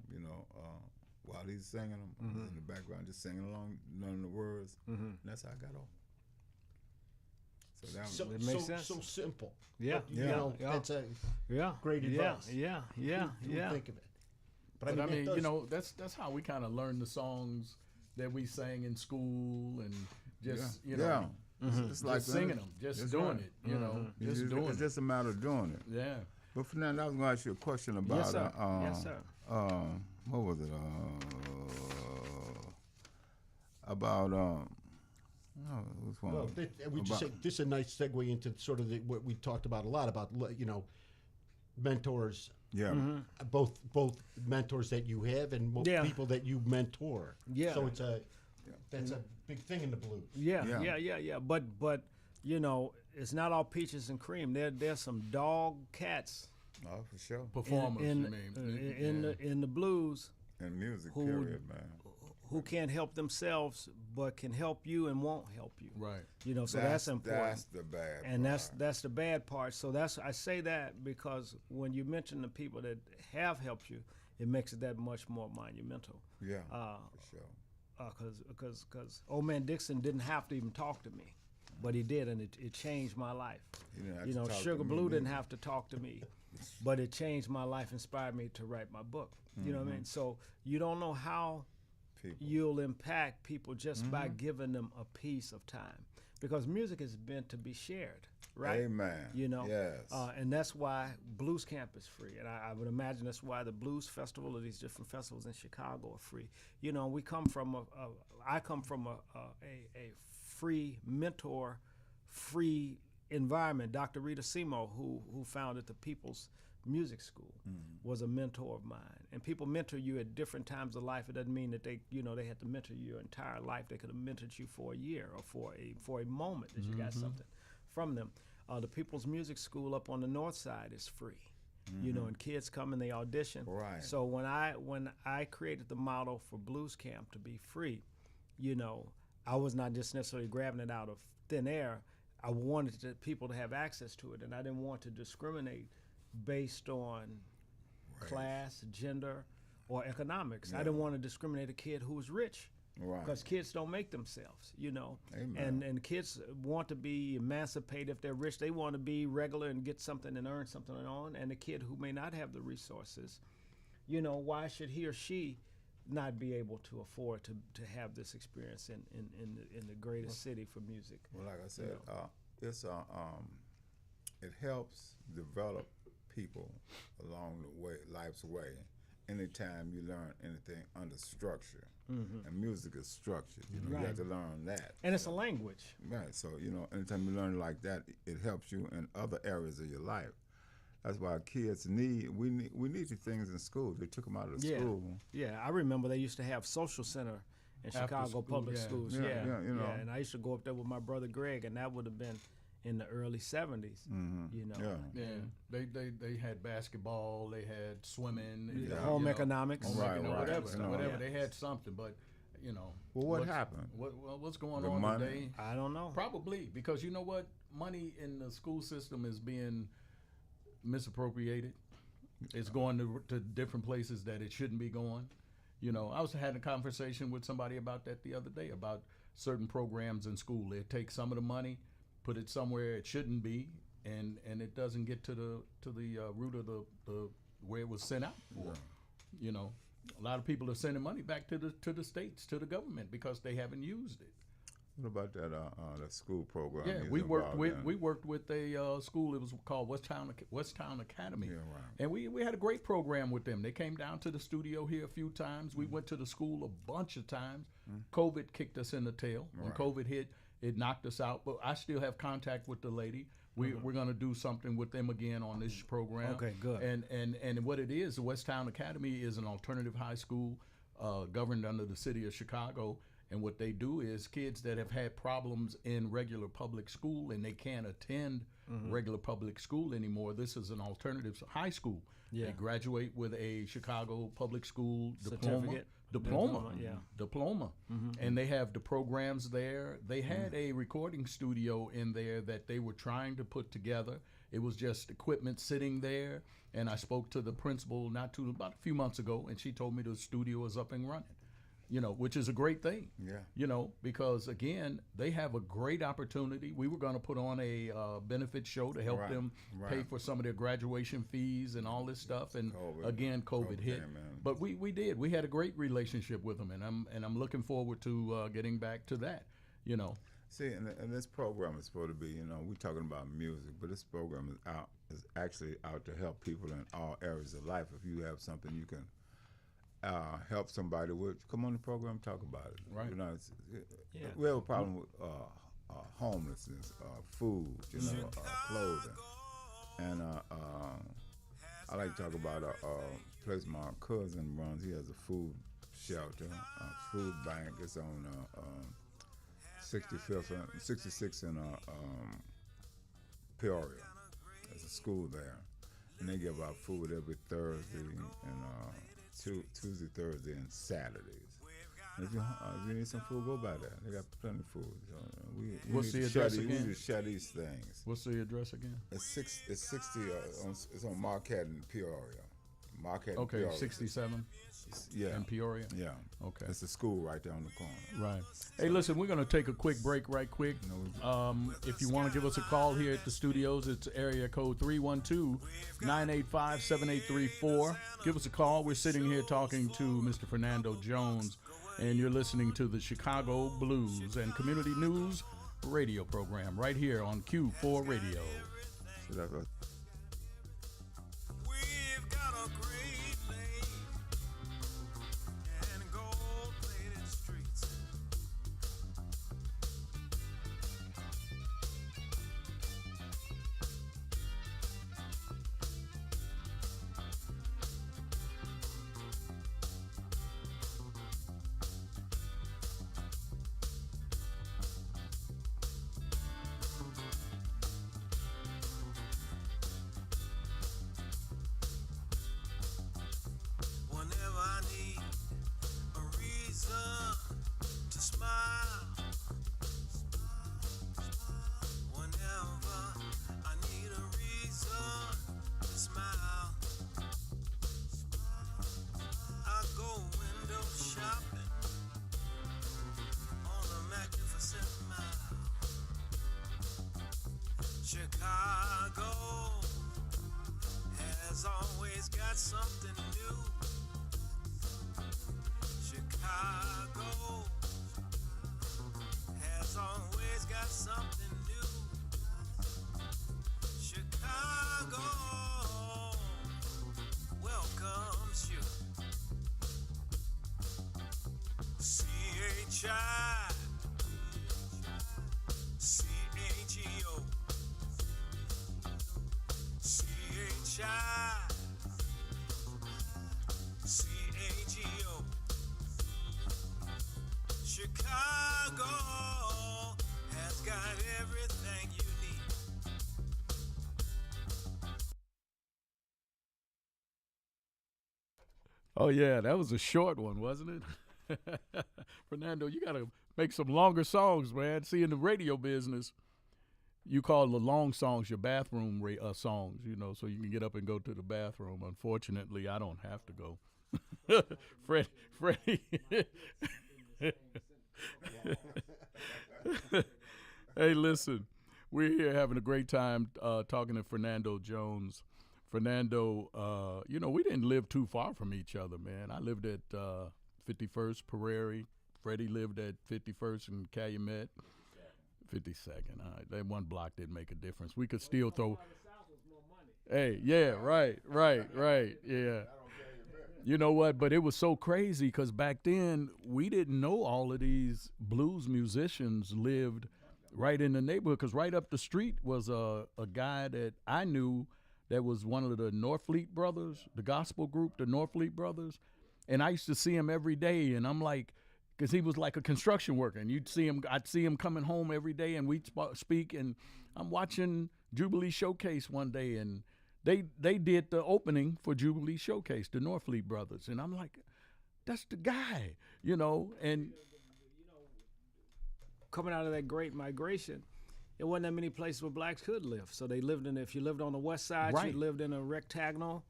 while he's singing them in the background, just singing along, learning the words. And that's how I got on. So It makes sense. So simple. Yeah, But, that's a great advice. Yeah. Who would think of it? But I mean, it does- that's how we kind of learn the songs that we sang in school and just yeah. you know It's like just singing them, just doing right. it, you know, just doing It's it. just a matter of doing it. Yeah. But Fernando, I was going to ask you a question about. Yes, sir. Yes, sir. What was it? About which one? Well, we just say this is a nice segue into sort of what we talked about a lot about, you know, mentors. Yeah. Both mentors that you have and Yeah. people that you mentor. Yeah. So that's a big thing in the blues. Yeah. But you know, it's not all peaches and cream. There's some dog cats Oh, for sure. Performers, in, you mean? in the blues And music, who- period, man. who can't help themselves but can help you and won't help you. Right. You know, so that's important. That's the bad And part. that's the bad part. So I say that because when you mention the people that have helped you, it makes it that much more monumental. Yeah, Uh, for sure. Because old man Dixon didn't have to even talk to me, but he did, and it changed my life. He didn't have You to know, talk to Sugar me Blue didn't neither. have to talk to me, but it changed my life, inspired me to write my book. You know what I mean? So you don't know how People. you'll impact people just by giving them a piece of time, because music is meant to be shared, right? Amen. You know, Yes. and that's why Blues Camp is free, and I would imagine that's why the Blues Festival or these different festivals in Chicago are free. You know, we come from I come from a free mentor, free environment. Dr. Rita Simo, who founded the People's Music School, was a mentor of mine. And people mentor you at different times of life. It doesn't mean that they had to mentor you your entire life. They could have mentored you for a year or for a moment that you got something from them. The People's Music School up on the north side is free. You know, and kids come and they audition. Right. So when I created the model for Blues Camp to be free, you know, I was not just necessarily grabbing it out of thin air. I wanted people to have access to it, and I didn't want to discriminate based on class, gender, or economics. I didn't want to discriminate a kid who was rich, Right. because kids don't make themselves, you know. Amen. And kids want to be emancipated. If they're rich, they want to be regular and get something and earn something on. And the kid who may not have the resources, you know, why should he or she not be able to afford to have this experience in the greatest city for music? Well, like I said, it's it helps develop people along the way, life's way. Anytime you learn anything under structure, and music is structured, you know, you have to learn that. And it's a language. Right. So, you know, anytime you learn like that, it helps you in other areas of your life. That's why kids we need these things in school. They took them out of the school. Yeah, I remember they used to have social center in After Chicago school, public yeah. schools. Yeah, you know. And I used to go up there with my brother Greg, and that would have been in the early 70s. You know, Yeah. Yeah, they had basketball, they had swimming, home economics. Right, right. whatever, You know. whatever. Yeah. They had something, but you know. Well, what happened? What's going The on money? today? I don't know. Probably because you know what, money in the school system is being misappropriated. It's going to different places that it shouldn't be going. You know, I was having a conversation with somebody about that the other day about certain programs in school. They take some of the money, put it somewhere it shouldn't be, and it doesn't get to the root of the where it was sent out for. You know, a lot of people are sending money back to the states, to the government, because they haven't used it. What about that school program? Yeah, he's we worked involved in? with a school. It was called Westtown Academy, Yeah, right. and we had a great program with them. They came down to the studio here a few times. We went to the school a bunch of times. COVID kicked us in the tail. When Right. COVID hit, it knocked us out. But I still have contact with the lady. We're going to do something with them again on this program. Okay, good. And what it is, the Westtown Academy is an alternative high school governed under the city of Chicago. And what they do is kids that have had problems in regular public school and they can't attend regular public school anymore. This is an alternative high school. Yeah. They graduate with a Chicago public school Certificate. diploma. Diploma. And they have the programs there. They had a recording studio in there that they were trying to put together. It was just equipment sitting there. And I spoke to the principal about a few months ago, and she told me the studio is up and running. which is a great thing. Yeah. Because again, they have a great opportunity. We were going to put on a benefit show to help Right, them pay right. for some of their graduation fees and all this stuff. And again, COVID hit. came in. But we did. We had a great relationship with them, and I'm looking forward to getting back to that. See, and this program is supposed to be, we're talking about music, but this program is actually out to help people in all areas of life. If you have something you can help somebody with, come on the program, talk about it. Right. We have a problem with homelessness, food, clothing, and I like to talk about a place my cousin runs. He has a food shelter, a food bank. It's on 66 in Peoria. There's a school there, and they give out food every Thursday and Tuesday, Thursday, and Saturdays. And if you need some food, go by there. They got plenty of food. So What's the address we again? need to share these things. What's the address again? It's 60. It's on Marquette in Peoria. Marquette. Okay, in Peoria. 67 Yeah. in Peoria. Yeah. Okay. It's a school right there on the corner. Right. Hey, listen, we're going to take a quick break right quick. If you want to give us a call here at the studios, it's area code 312-985-7834. Give us a call. We're sitting here talking to Mr. Fernando Jones, and you're listening to the Chicago Blues and Community News radio program right here on Q4 Radio. So that's what. We've got a great lake and gold-plated streets. Whenever I need a reason to smile, whenever I need a reason to smile, I go window shopping on a magnificent mile. Chicago has always got something new. Chicago has always got something new. Chicago welcomes you. C-H-I C-H-E-O C-H-I C-H-E-O Chicago has got everything you need. Oh, yeah, that was a short one, wasn't it? Fernando, you got to make some longer songs, man. See, in the radio business, you call the long songs your bathroom songs, so you can get up and go to the bathroom. Unfortunately, I don't have to go. Freddy. Hey, listen, we're here having a great time talking to Fernando Jones. Fernando, we didn't live too far from each other, man. I lived at 51st Prairie. Freddy lived at 51st and Calumet. 52nd. All right, that one block didn't make a difference. We could still throw. Hey, yeah, right, yeah. You know what? But it was so crazy because back then we didn't know all of these blues musicians lived right in the neighborhood, because right up the street was a guy that I knew that was one of the Norfleet brothers, the gospel group, the Norfleet brothers. And I used to see him every day, and I'm like, because he was like a construction worker, and I'd see him coming home every day, and we'd speak, and I'm watching Jubilee Showcase one day, and they did the opening for Jubilee Showcase, the Norfleet brothers, and I'm like, that's the guy, and Coming out of that great migration, there wasn't that many places where blacks could live. So they lived if you lived on the west side, Right. you lived in a rectangle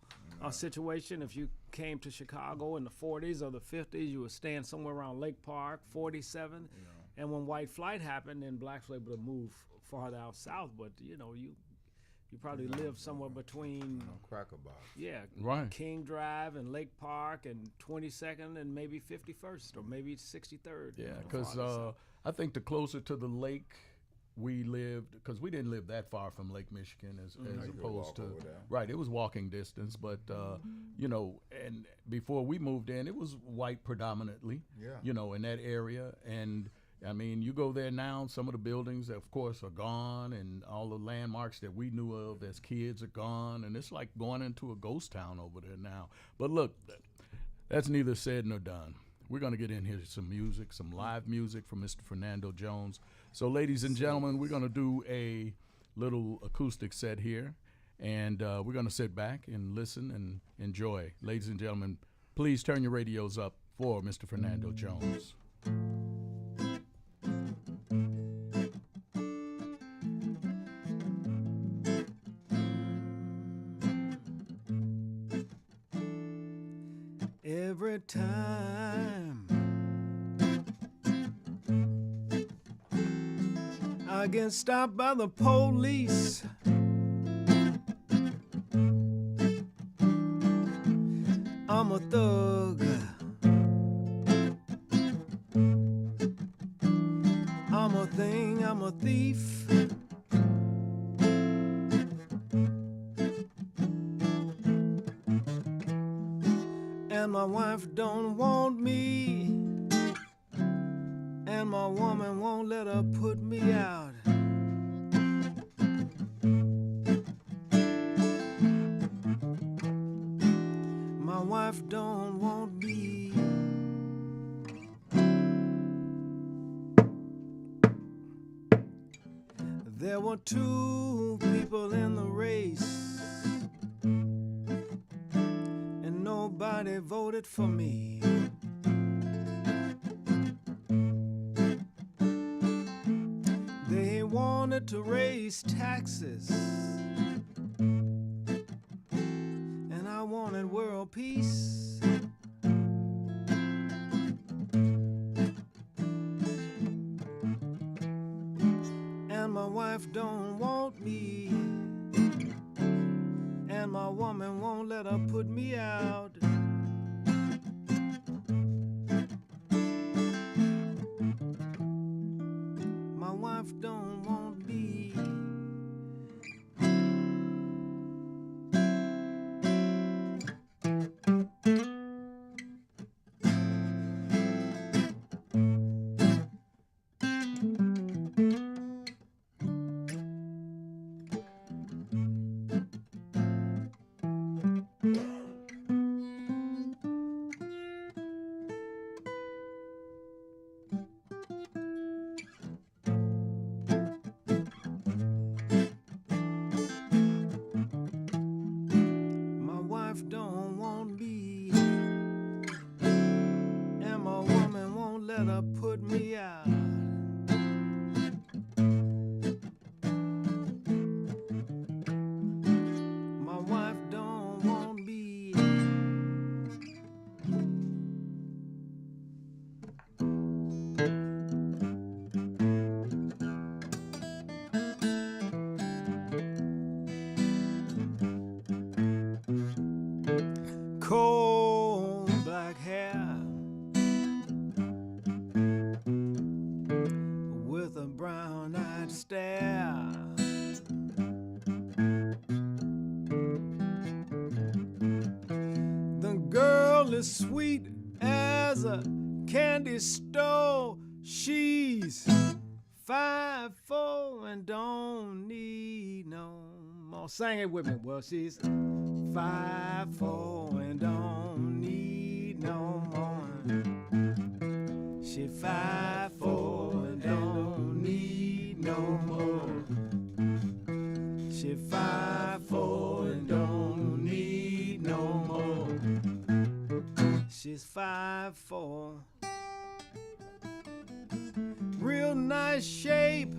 situation. If you came to Chicago in the 40s or the 50s, you were staying somewhere around Lake Park, 47. And when white flight happened, then blacks were able to move farther out south. But, you probably lived somewhere between, Cracker Box. Right. King Drive and Lake Park and 22nd and maybe 51st or maybe 63rd. Yeah, because I think the closer to the lake we lived, because we didn't live that far from Lake Michigan as You could opposed walk to, over there. right, it was walking distance, but, and before we moved in, it was white predominantly, Yeah. in that area. And I mean, you go there now, some of the buildings, of course, are gone, and all the landmarks that we knew of as kids are gone, and it's like going into a ghost town over there now. But look, that's neither said nor done. We're going to get in here some music, some live music from Mr. Fernando Jones. So, ladies and gentlemen, we're going to do a little acoustic set here, and we're going to sit back and listen and enjoy. Ladies and gentlemen, please turn your radios up for Mr. Fernando Jones. Every time I get stopped by the police, I'm a thug. I'm a thing, I'm a thief. And my wife don't want me, and my woman won't let her put me out. My wife don't want me. There were two people in the race, and nobody voted for me. They wanted to raise taxes, and I wanted world peace. And my wife don't want me, and my woman won't let her put me out. My wife don't want me. My wife don't want me, and my woman won't let her put me out. My wife don't want me. Cold black hair with a brown-eyed stare. The girl is sweet as a candy store. She's 5'4" and don't need no more. Sing it with me. Well, she's 5'4" and don't need no more. She 5'4" and don't need no more. She 5'4" and don't need no more. She's 5'4". Real nice shape,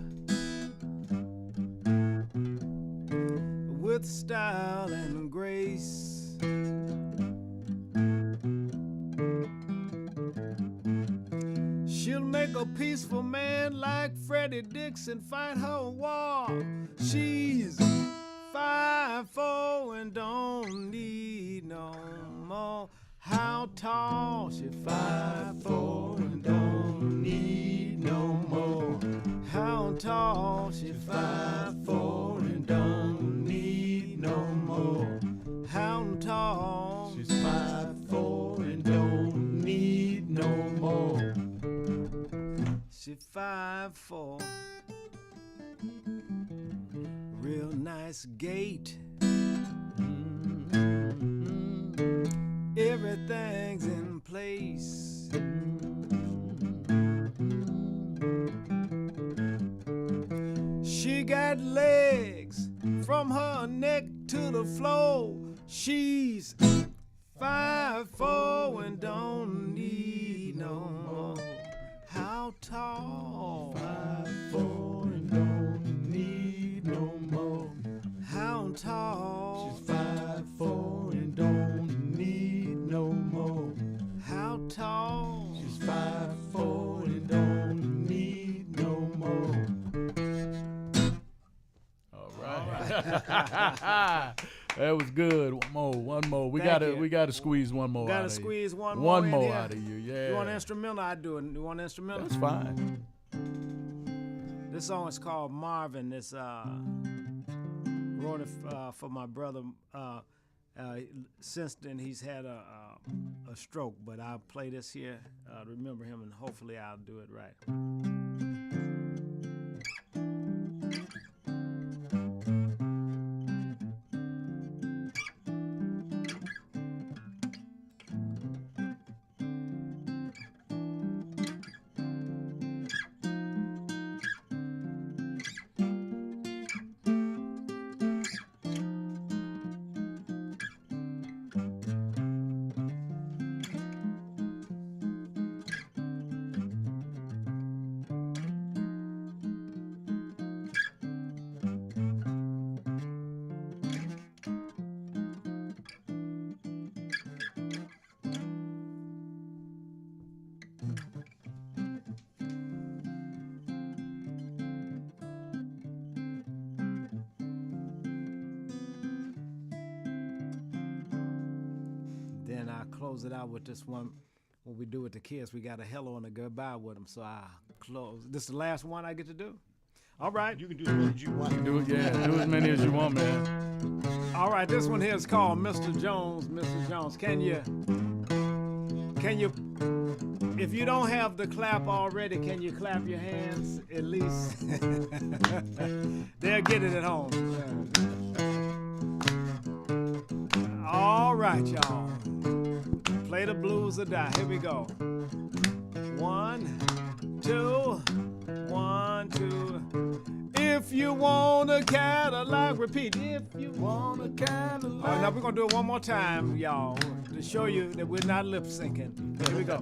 with style and grace. She'll make a peaceful man like Freddy Dixon fight her war. She's 5'4" and don't need no more. How tall? She's 5'4" and don't need no more. How tall? She's 5'4" and don't need no more. How tall? She's 5'4" and don't need no more. She's 5'4". Real nice gait. Everything's in place. She got legs from her neck to the floor. She's 5'4" and don't need no more. How tall? 5'4" and don't need no more. How tall? She's 5'4" and don't need no more. How tall? She's 5'4" and don't need no more. All right. That was good. One more. We Thank gotta you. squeeze one more. Gotta out squeeze of you. one more in more here. out of you. Yeah. You want instrumental? I do it. You want instrumental? That's fine. This song is called Marvin. This wrote it for my brother. Since then, he's had a stroke, but I'll play this here to remember him, and hopefully I'll do it right. Then I close it out with this one. What we do with the kids, we got a hello and a goodbye with them. So I close. This is the last one I get to do. All right. You can do as many as you want. Do it, yeah. Do as many as you want, man. All right. This one here is called Mr. Jones. Mr. Jones, can you, if you don't have the clap already, can you clap your hands at least? They'll get it at home. All right, y'all. Play the blues or die. Here we go. 1, 2, 1, 2. If you want a Cadillac, repeat. If you want a Cadillac. All right, now we're gonna do it one more time, y'all, to show you that we're not lip syncing. Here we go.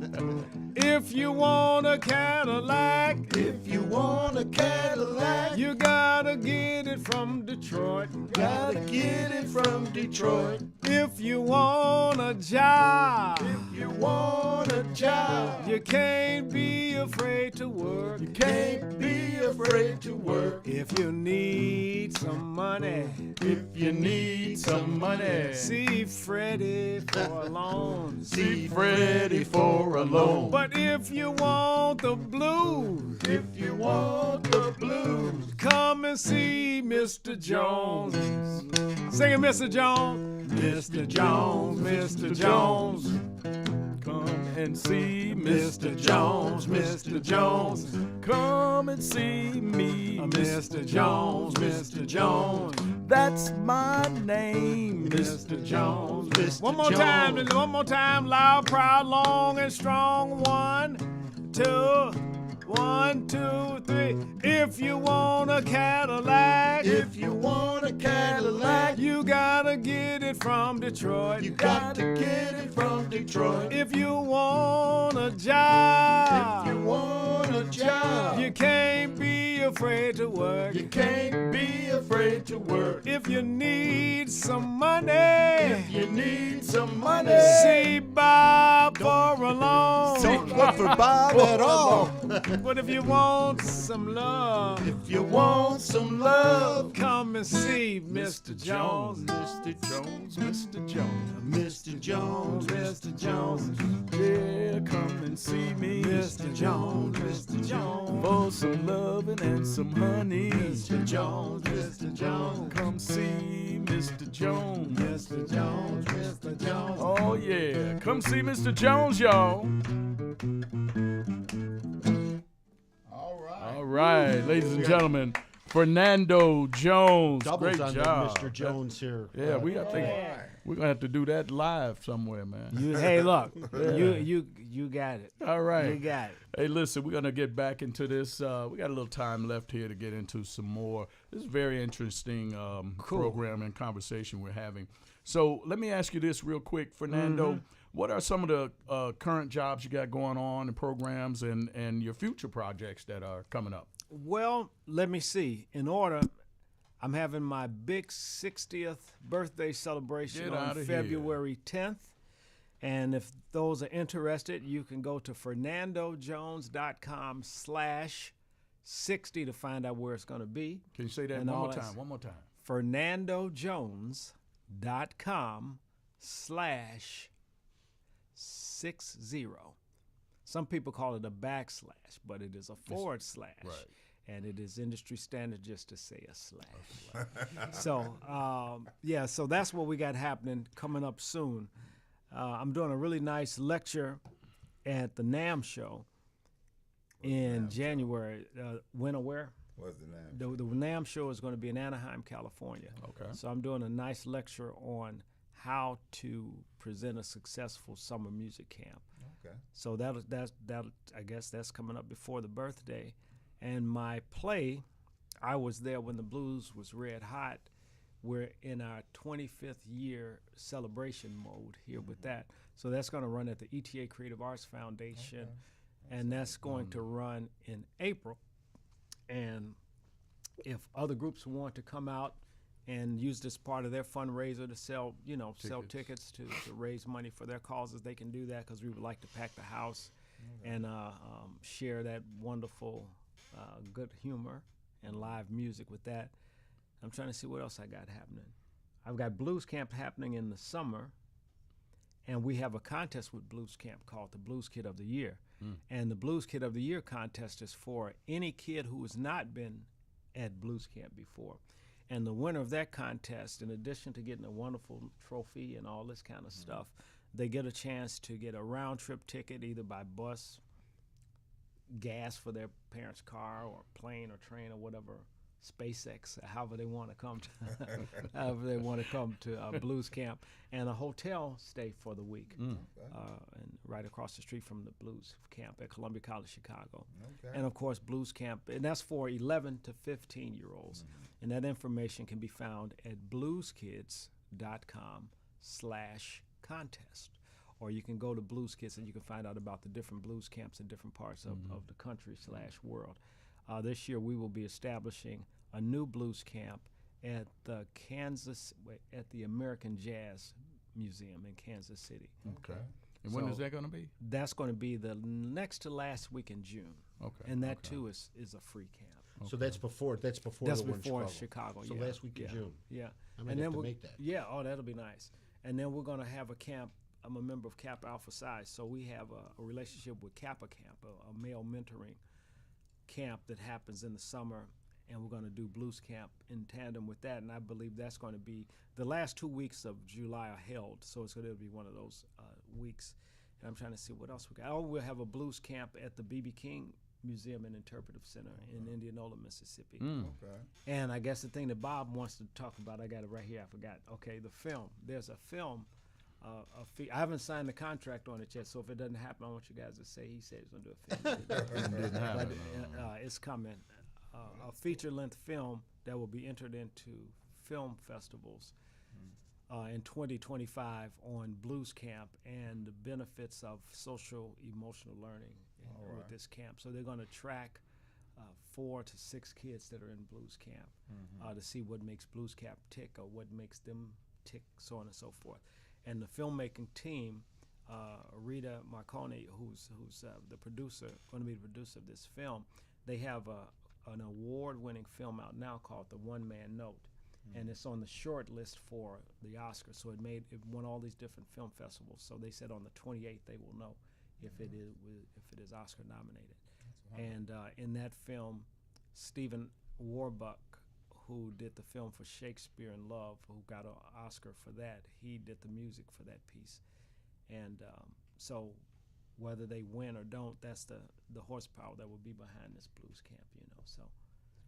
If you want a Cadillac, If you want a Cadillac, you gotta get it from Detroit. gotta get it from Detroit. If you want a job, If you want a job, you can't be afraid to work. you can't be afraid to work. If you need some money, If you need some money, see Freddy for a loan. see Freddy for a loan. But if you want the blues, If you want the blues, come and see Mr. Jones. Sing it, Mr. Jones. Mr. Jones, Mr. Jones. Come and see Mr. Jones, Mr. Jones. Come and see me, Mr. Jones, Mr. Jones. That's my name, Mr. Jones. Mr. One more Jones. one more time. Loud, proud, long, and strong. 1, 2, 1, 2, 3. If you want a Cadillac, If you want a Cadillac, you gotta get it from Detroit. you got to get it from Detroit. If you want a job, If you want a job, you can't be afraid to work. You can't be afraid to work. If you need some money, If you need some money, see Bob for a loan. Don't look for Bob at all. But if you want some love, if you want some love, come and see Mr. Jones, Jones. Mr. Jones, Mr. Jones, Mr. Jones, Mr. Jones, yeah, come and see me, Mr. Jones, Mr. Jones, for some loving and some honey. Mr. Jones, Mr. Jones, Come see Mr. Jones. Mr. Jones, Mr. Jones. Oh yeah, come see Mr. Jones, y'all. All right. All right, ladies and gentlemen, Fernando Jones. doubles Great on job. Mr. Jones here. Yeah, I think we're gonna have to do that live somewhere, man. Hey, look, you got it. All right. You got it. Hey, listen, we're going to get back into this. We got a little time left here to get into some more. This is a very interesting program and conversation we're having. So let me ask you this real quick, Fernando. What are some of the current jobs you got going on and programs and your future projects that are coming up? Well, let me see. In order, I'm having my big 60th birthday celebration Get on outta here. February 10th. And if those are interested, you can go to fernandojones.com/60 to find out where it's going to be. Can you say that And one all more that's- time? One more time. fernandojones.com/60. Some people call it a backslash, but it is a forward slash. Right. And it is industry standard just to say a slash. So, so that's what we got happening coming up soon. I'm doing a really nice lecture at the NAMM show in January. When or where? What's the name? The NAMM show is going to be in Anaheim, California. Okay. So I'm doing a nice lecture on how to present a successful summer music camp. Okay. So that I guess that's coming up before the birthday. And my play, I was there when the blues was red hot. We're in our 25th year celebration mode here with that. So that's going to run at the ETA Creative Arts Foundation, and that's going to run in April. And if other groups want to come out and use this part of their fundraiser to sell tickets to raise money for their causes, they can do that, because we would like to pack the house and share that wonderful good humor and live music with that. I'm trying to see what else I got happening. I've got Blues Camp happening in the summer, and we have a contest with Blues Camp called the Blues Kid of the Year. And the Blues Kid of the Year contest is for any kid who has not been at Blues Camp before. And the winner of that contest, in addition to getting a wonderful trophy and all this kind of stuff, they get a chance to get a round-trip ticket either by bus, gas for their parents' car, or plane or train or whatever, SpaceX, however they want to come to, Blues Camp, and a hotel stay for the week, and right across the street from the Blues Camp at Columbia College, Chicago. Okay. And of course, Blues Camp, and that's for 11 to 15-year-olds, and that information can be found at blueskids.com/contest. Or you can go to Blues Kids and you can find out about the different blues camps in different parts of the country/world. This year we will be establishing a new blues camp at the American Jazz Museum in Kansas City. Okay. And when is that going to be? That's going to be the next to last week in June. Okay. And that too is a free camp. So that's before That's the one before in Chicago. So yeah. last week in yeah. June. Yeah. I might and have then to we'll- make that. Yeah, that'll be nice. And then we're going to have a camp. I'm a member of Kappa Alpha Psi, so we have a relationship with Kappa Camp, a male mentoring camp that happens in the summer, and we're going to do Blues Camp in tandem with that. And I believe that's going to be the last 2 weeks of July are held, so it's going to be one of those weeks. And I'm trying to see what else we got. Oh, we'll have a Blues Camp at the B.B. King Museum and Interpretive Center in Indianola, Mississippi. Okay. And I guess the thing that Bob wants to talk about, I got it right here, I forgot. Okay, the film. There's a film. I haven't signed the contract on it yet, so if it doesn't happen, I want you guys to say he said he's going to do a film. Didn't happen. But it's coming. A feature-length film that will be entered into film festivals in 2025 on Blues Camp and the benefits of social emotional learning with this camp. So they're going to track 4 to 6 kids that are in blues camp to see what makes blues camp tick or what makes them tick, so on and so forth. And the filmmaking team, Rita Marconi, who's the producer, going to be the producer of this film, they have an award-winning film out now called The One Man Note, and it's on the short list for the Oscars. So it won all these different film festivals. So they said on the 28th they will know if it is Oscar nominated. And in that film, Stephen Warbuck, who did the film for Shakespeare in Love, who got an Oscar for that, he did the music for that piece. And so whether they win or don't, that's the horsepower that will be behind this blues camp, So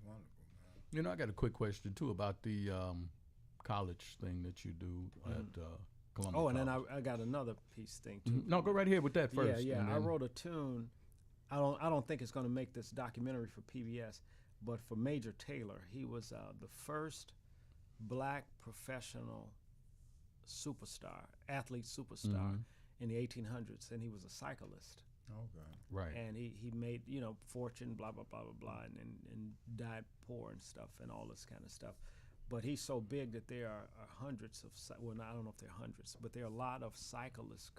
Wonderful, man. I got a quick question too about the college thing that you do at Columbia. Oh, and then College. I got another piece thing too. No, go right ahead with that first. Yeah. and I then- wrote a tune. I don't think it's going to make this documentary for PBS, but for Major Taylor, he was the first black professional athlete superstar in the 1800s, and he was a cyclist. Okay. Right. And he made fortune, blah blah blah blah blah, and died poor and stuff and all this kind of stuff. But he's so big that there are hundreds of I don't know if there are hundreds, but there are a lot of cyclist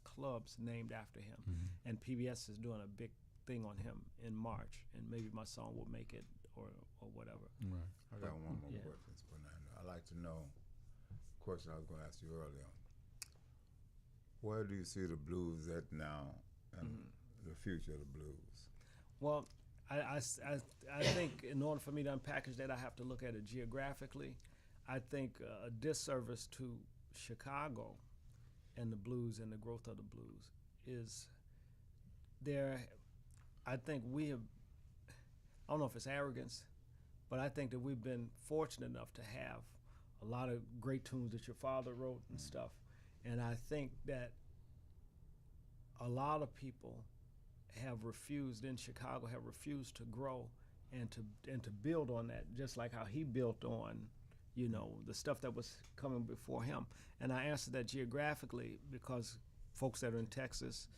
clubs named after him. And PBS is doing a big thing on him in March, and maybe my song will make it or whatever. Right. I got one more Yeah. question, Fernando. I'd like to know a question I was going to ask you earlier. Where do you see the blues at now and the future of the blues? Well, I think in order for me to unpackage that, I have to look at it geographically. I think a disservice to Chicago and the blues and the growth of the blues is there. I think we have, I don't know if it's arrogance, but I think that we've been fortunate enough to have a lot of great tunes that your father wrote and stuff. And I think that a lot of people in Chicago have refused to grow and to build on that, just like how he built on, the stuff that was coming before him. And I answer that geographically because folks that are in Texas,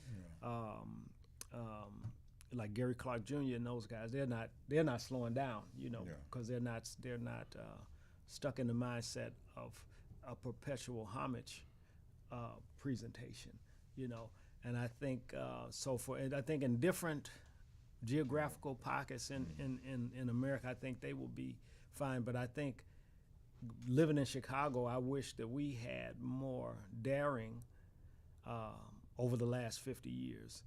like Gary Clark Jr. and those guys, they're not slowing down, because they're not stuck in the mindset of a perpetual homage presentation, And I think I think in different geographical pockets in America, I think they will be fine. But I think living in Chicago, I wish that we had more daring over the last 50 years,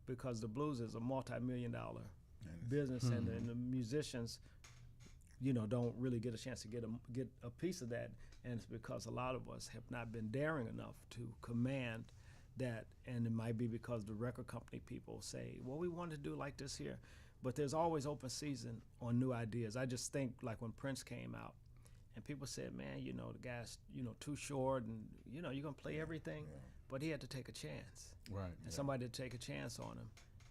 because the blues is a multi-million-dollar business, and the musicians, don't really get a chance to get a piece of that. And it's because a lot of us have not been daring enough to command that. And it might be because the record company people say, well, we want to do like this here. But there's always open season on new ideas. I just think like when Prince came out and people said, man, the guy's, too short and, you're going to play everything. Yeah. But he had to take a chance. Right. And somebody had to take a chance on him.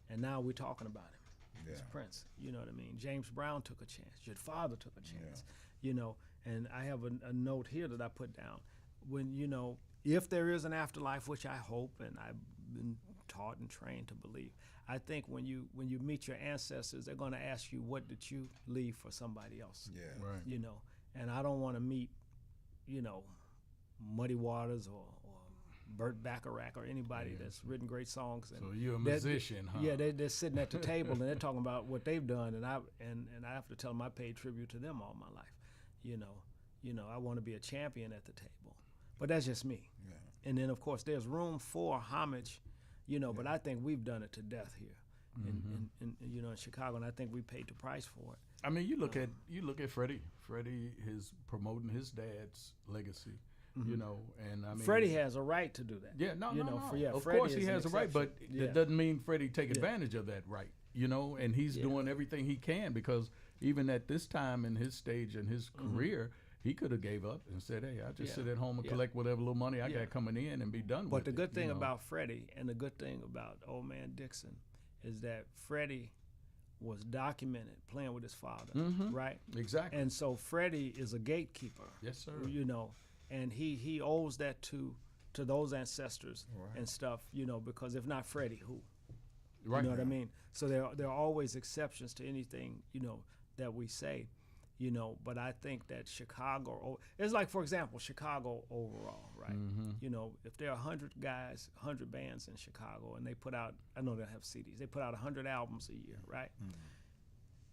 And now we're talking about him. It's Yeah. Prince, you know what I mean? James Brown took a chance. Your father took a chance, Yeah. And I have a note here that I put down. When, if there is an afterlife, which I hope and I've been taught and trained to believe, I think when you meet your ancestors, they're going to ask you, what did you leave for somebody else? Yeah. Right. And I don't want to meet, Muddy Waters or Burt Bacharach or anybody that's written great songs. And So you're a musician, huh? Yeah, they're sitting at the table and they're talking about what they've done, and I have to tell them I paid tribute to them all my life. I want to be a champion at the table, but that's just me. Yeah. And then of course there's room for homage, but I think we've done it to death here, in Chicago, and I think we paid the price for it. I mean, you look at Freddy. Freddie is promoting his dad's legacy, and I mean, Freddy has a right to do that. Yeah, no. Of Freddie course he is an has a right, but exception. that doesn't mean Freddie take advantage of that right, and he's doing everything he can, because even at this time in his stage in his career, he could have gave up and said, hey, I'll just sit at home and collect whatever little money I got coming in and be done with it. But the good thing about Freddy and the good thing about old man Dixon is that Freddy was documented playing with his father, right? Exactly. And so Freddy is a gatekeeper. Yes, sir. And he owes that to those ancestors and stuff, because if not Freddy, who? Right. You know what I mean? So there are always exceptions to anything, that we say, but I think that Chicago, it's like, for example, Chicago overall, right? If there are 100 guys, 100 bands in Chicago, and they put out, I know they'll have CDs, they put out 100 albums a year, right?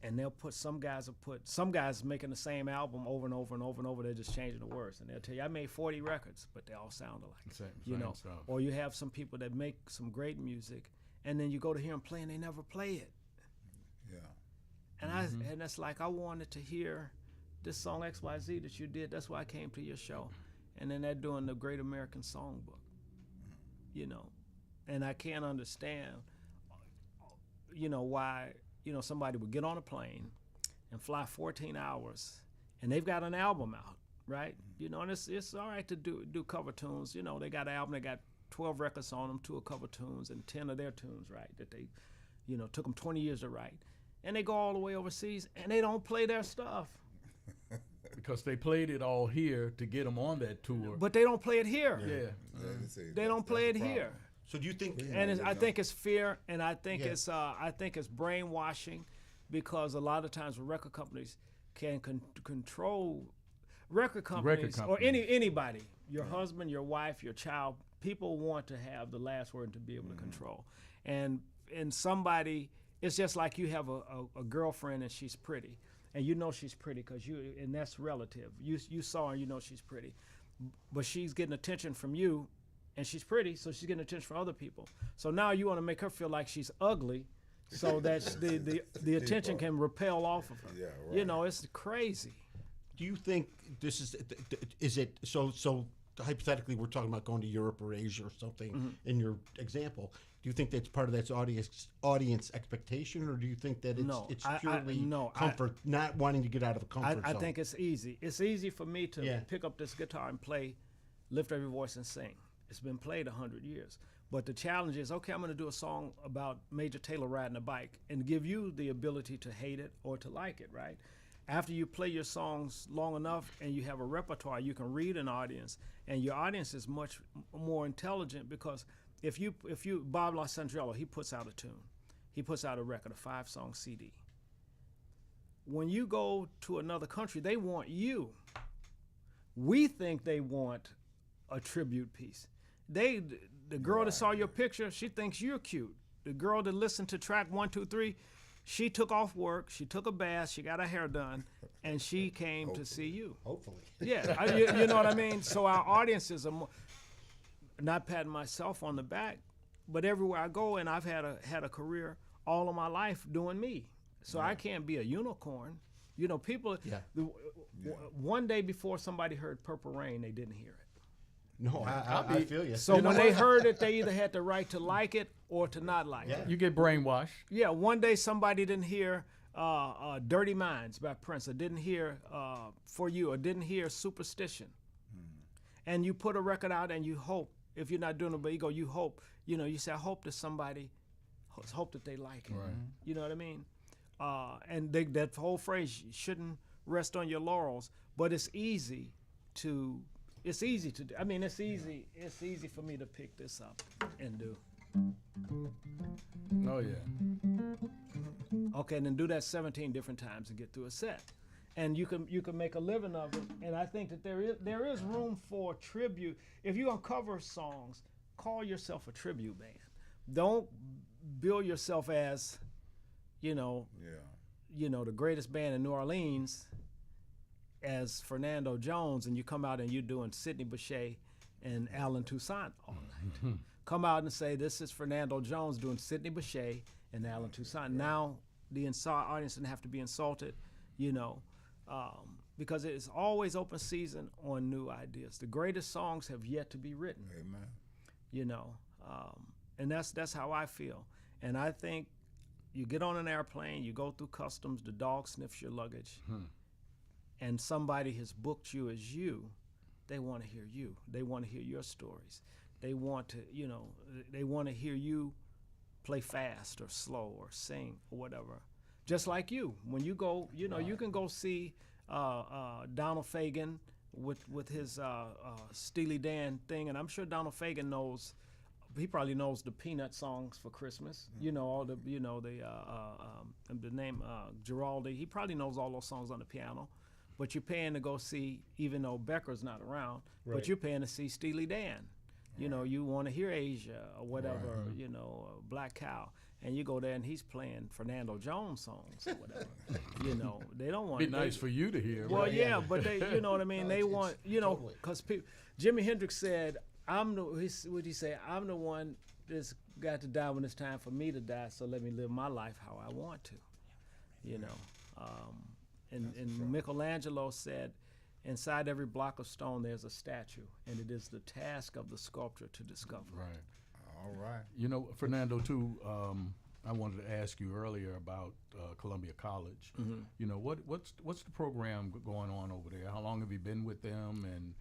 And they'll put, some guys making the same album over and over and over and over, they're just changing the words. And they'll tell you, I made 40 records, but they all sound alike, Same stuff. Or you have some people that make some great music, and then you go to hear them play and they never play it. Yeah. And it's like, I wanted to hear this song XYZ that you did. That's why I came to your show. And then they're doing the Great American Songbook, And I can't understand, why, somebody would get on a plane and fly 14 hours and they've got an album out, right? And it's all right to do cover tunes. They got an album, they got 12 records on them, 2 are cover tunes and 10 of their tunes, right? That they, took them 20 years to write. And they go all the way overseas and they don't play their stuff. Because they played it all here to get them on that tour. But they don't play it here. Yeah. They don't play it here. So do you think? And I think it's fear, and I think it's brainwashing, because a lot of times record companies can control record companies or anybody, your husband, your wife, your child. People want to have the last word to be able to control, and somebody. It's just like you have a girlfriend and she's pretty, and she's pretty and that's relative. You saw her, she's pretty, but she's getting attention from you, and she's pretty, so she's getting attention from other people. So now you want to make her feel like she's ugly, so that the attention can repel off of her. Yeah, right. It's crazy. Do you think this is it? So hypothetically, we're talking about going to Europe or Asia or something. In your example, do you think that's part of that audience expectation, or do you think that it's purely comfort, not wanting to get out of a comfort zone? I think it's easy. It's easy for me to pick up this guitar and play, lift every voice and sing. It's been played 100 years. But the challenge is, okay, I'm going to do a song about Major Taylor riding a bike and give you the ability to hate it or to like it, right? After you play your songs long enough and you have a repertoire, you can read an audience, and your audience is much more intelligent, because if you Bob LaSandrello, he puts out a tune. He puts out a record, a 5-song CD. When you go to another country, they want you. We think they want a tribute piece. The girl that saw your picture, she thinks you're cute. The girl that listened to track 1, 2, 3, she took off work, she took a bath, she got her hair done, and she came to see you. Hopefully. Yeah, you know what I mean? So our audiences are not patting myself on the back, but everywhere I go, and I've had a career all of my life doing me. So I can't be a unicorn. People, one day before somebody heard Purple Rain, they didn't hear it. No, I feel you. So when they heard it, they either had the right to like it or to not like it. You get brainwashed. Yeah, one day somebody didn't hear Dirty Minds by Prince, or didn't hear For You, or didn't hear Superstition. And you put a record out and you hope, if you're not doing it, but you hope, you say, I hope that somebody, hope that they like it. Right. You know what I mean? And that whole phrase, you shouldn't rest on your laurels, but it's easy to do. I mean, it's easy for me to pick this up and do. Oh, yeah. Okay, and then do that 17 different times and get through a set. And you can make a living of it. And I think that there is room for tribute. If you're gonna cover songs, call yourself a tribute band. Don't bill yourself as, the greatest band in New Orleans as Fernando Jones, and you come out and you're doing Sidney Bechet and Alan Toussaint all night. Come out and say, this is Fernando Jones doing Sidney Bechet and Alan Toussaint. Now the audience doesn't have to be insulted, because it is always open season on new ideas. The greatest songs have yet to be written. Amen. And that's how I feel. And I think you get on an airplane, you go through customs, the dog sniffs your luggage, and somebody has booked you as you. They want to hear you. They want to hear your stories. They want to, they want to hear you play fast or slow or sing or whatever. Just like you. When you go, you can go see Donald Fagen with his Steely Dan thing, and I'm sure Donald Fagen knows he probably knows the Peanut songs for Christmas. You know all the the name Giraldi. He probably knows all those songs on the piano. But you're paying to go see, even though Becker's not around. Right. But you're paying to see Steely Dan. You know, you want to hear Asia or whatever. You know, Black Cow, and you go there and he's playing Fernando Jones songs or whatever. You know, they don't want. Be nice for you to hear. Well, right? yeah, but they, you know what I mean. They want, you know, totally. because Jimi Hendrix said, "What'd he say? I'm the one that's got to die when it's time for me to die. So let me live my life how I want to." You know, and Michelangelo said, "Inside every block of stone, there's a statue, and it is the task of the sculptor to discover." Right. All right. You know, Fernando, too, I wanted to ask you earlier about Columbia College. You know, what's the program going on over there? How long have you been with them, and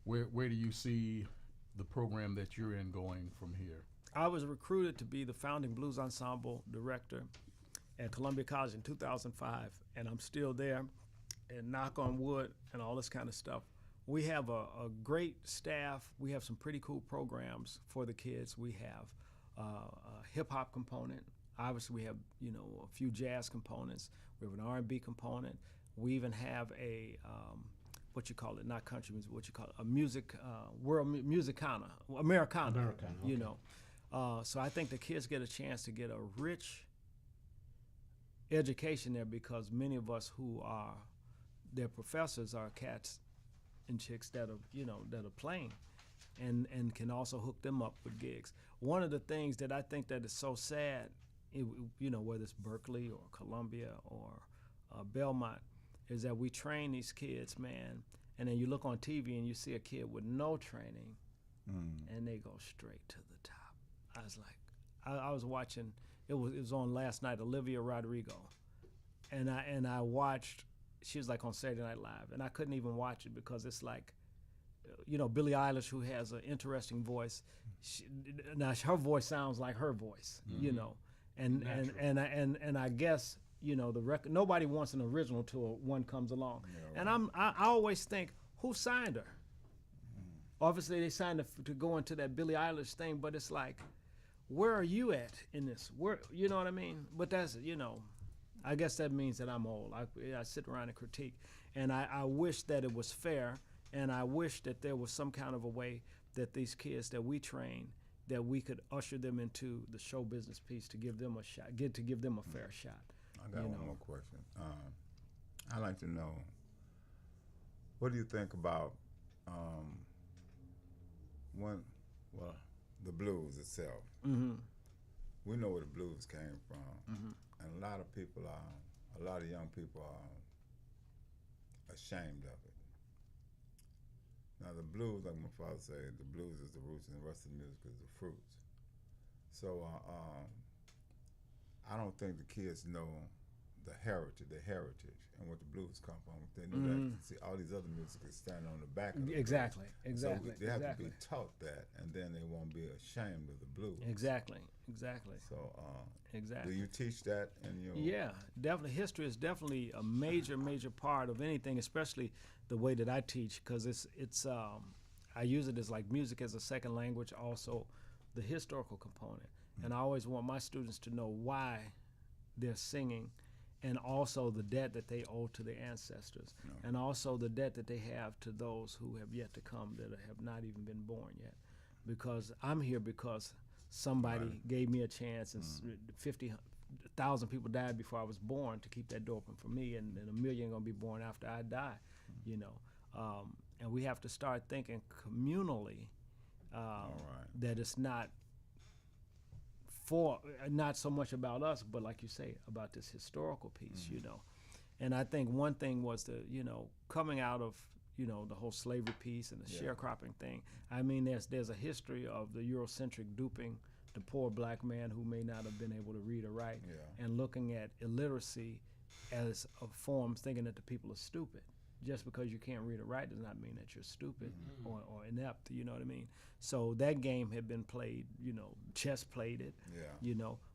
where do you see the program that you're in going from here? I was recruited to be the founding blues ensemble director at Columbia College in 2005, and I'm still there. And knock on wood and all this kind of stuff. We have a great staff. We have some pretty cool programs for the kids. We have a hip hop component. Obviously, we have a few jazz components. We have an R&B component. We even have a what you call it, not country music. What you call it, a music world musicana, Americana. You know, so I think the kids get a chance to get a rich education there because many of us who are their professors are cats and chicks that are playing and can also hook them up with gigs. One of the things that I think that is so sad, whether it's Berkeley or Columbia or Belmont, is that we train these kids, man, and then you look on TV and you see a kid with no training and they go straight to the top. I was like, I was watching, it was on last night, Olivia Rodrigo, and I watched. She was like on Saturday Night Live, and I couldn't even watch it because it's like, Billie Eilish, who has an interesting voice. Now her voice sounds like her voice, and I guess the record. Nobody wants an original till one comes along, and I always think, who signed her? Obviously, they signed her to go into that Billie Eilish thing, but it's like, where are you at in this? Where, you know what I mean? But that's I guess that means that I'm old. I sit around and critique, and I wish that it was fair, and I wish that there was some kind of a way that these kids that we train, that we could usher them into the show business piece to give them a shot, give them a fair shot. I got one more question. I'd like to know, what do you think about the blues itself? We know where the blues came from. And a lot of young people are ashamed of it. Now the blues, like my father said, the blues is the roots and the rest of the music is the fruits. So I don't think the kids know the heritage, and what the blues come from. They know that. See, all these other music is standing on the back of the Exactly. blues. So they have to be taught that, and then they won't be ashamed of the blues. Exactly. So Do you teach that in your? Yeah, definitely. History is definitely a major part of anything, especially the way that I teach, because it's I use it as like music as a second language, also the historical component, and I always want my students to know why they're singing, and also the debt that they owe to their ancestors, and also the debt that they have to those who have yet to come that have not even been born yet, because I'm here because somebody gave me a chance, and 50,000 people died before I was born to keep that door open for me, and 1 million gonna be born after I die, and we have to start thinking communally that it's not so much about us, but like you say, about this historical piece, And I think one thing was coming out of the whole slavery piece and the sharecropping thing. I mean, there's a history of the Eurocentric duping the poor black man who may not have been able to read or write, and looking at illiteracy as a form, thinking that the people are stupid. Just because you can't read or write does not mean that you're stupid or inept, you know what I mean? So that game had been played, chess played it,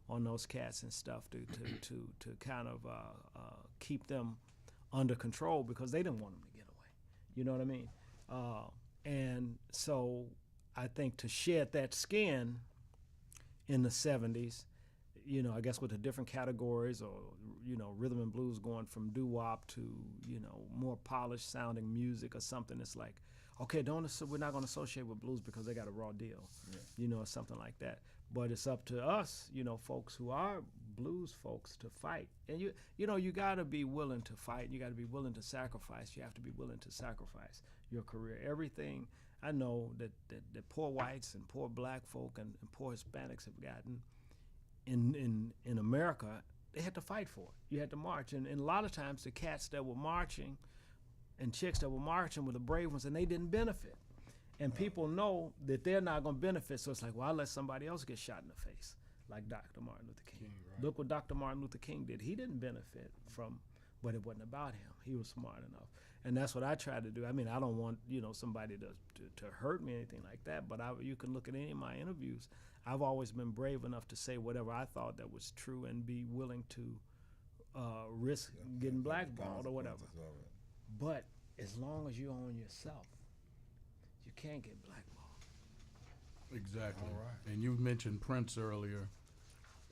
on those cats and stuff to kind of keep them under control because they didn't want them to get away, you know what I mean? And so I think to shed that skin in the 70s, you know, I guess with the different categories, or, you know, rhythm and blues going from doo-wop to, you know, more polished sounding music or something. It's like, okay, we're not going to associate with blues because they got a raw deal, you know, or something like that. But it's up to us, you know, folks who are blues folks, to fight. And you know, you got to be willing to fight. You got to be willing to sacrifice. You have to be willing to sacrifice your career. Everything I know that poor whites and poor black folk and poor Hispanics have gotten in America, they had to fight for it. You had to march. And a lot of times the cats that were marching and chicks that were marching were the brave ones, and they didn't benefit. And people know that they're not going to benefit, so it's like, well, I'll let somebody else get shot in the face, like Dr. Martin Luther King. Right. Look what Dr. Martin Luther King did. He didn't benefit from, but it wasn't about him. He was smart enough. And that's what I try to do. I mean, I don't want, you know, somebody to hurt me or anything like that, but you can look at any of my interviews. I've always been brave enough to say whatever I thought that was true and be willing to risk getting blackballed or whatever. But as long as you own yourself, you can't get blackballed. Exactly. All right. And you mentioned Prince earlier,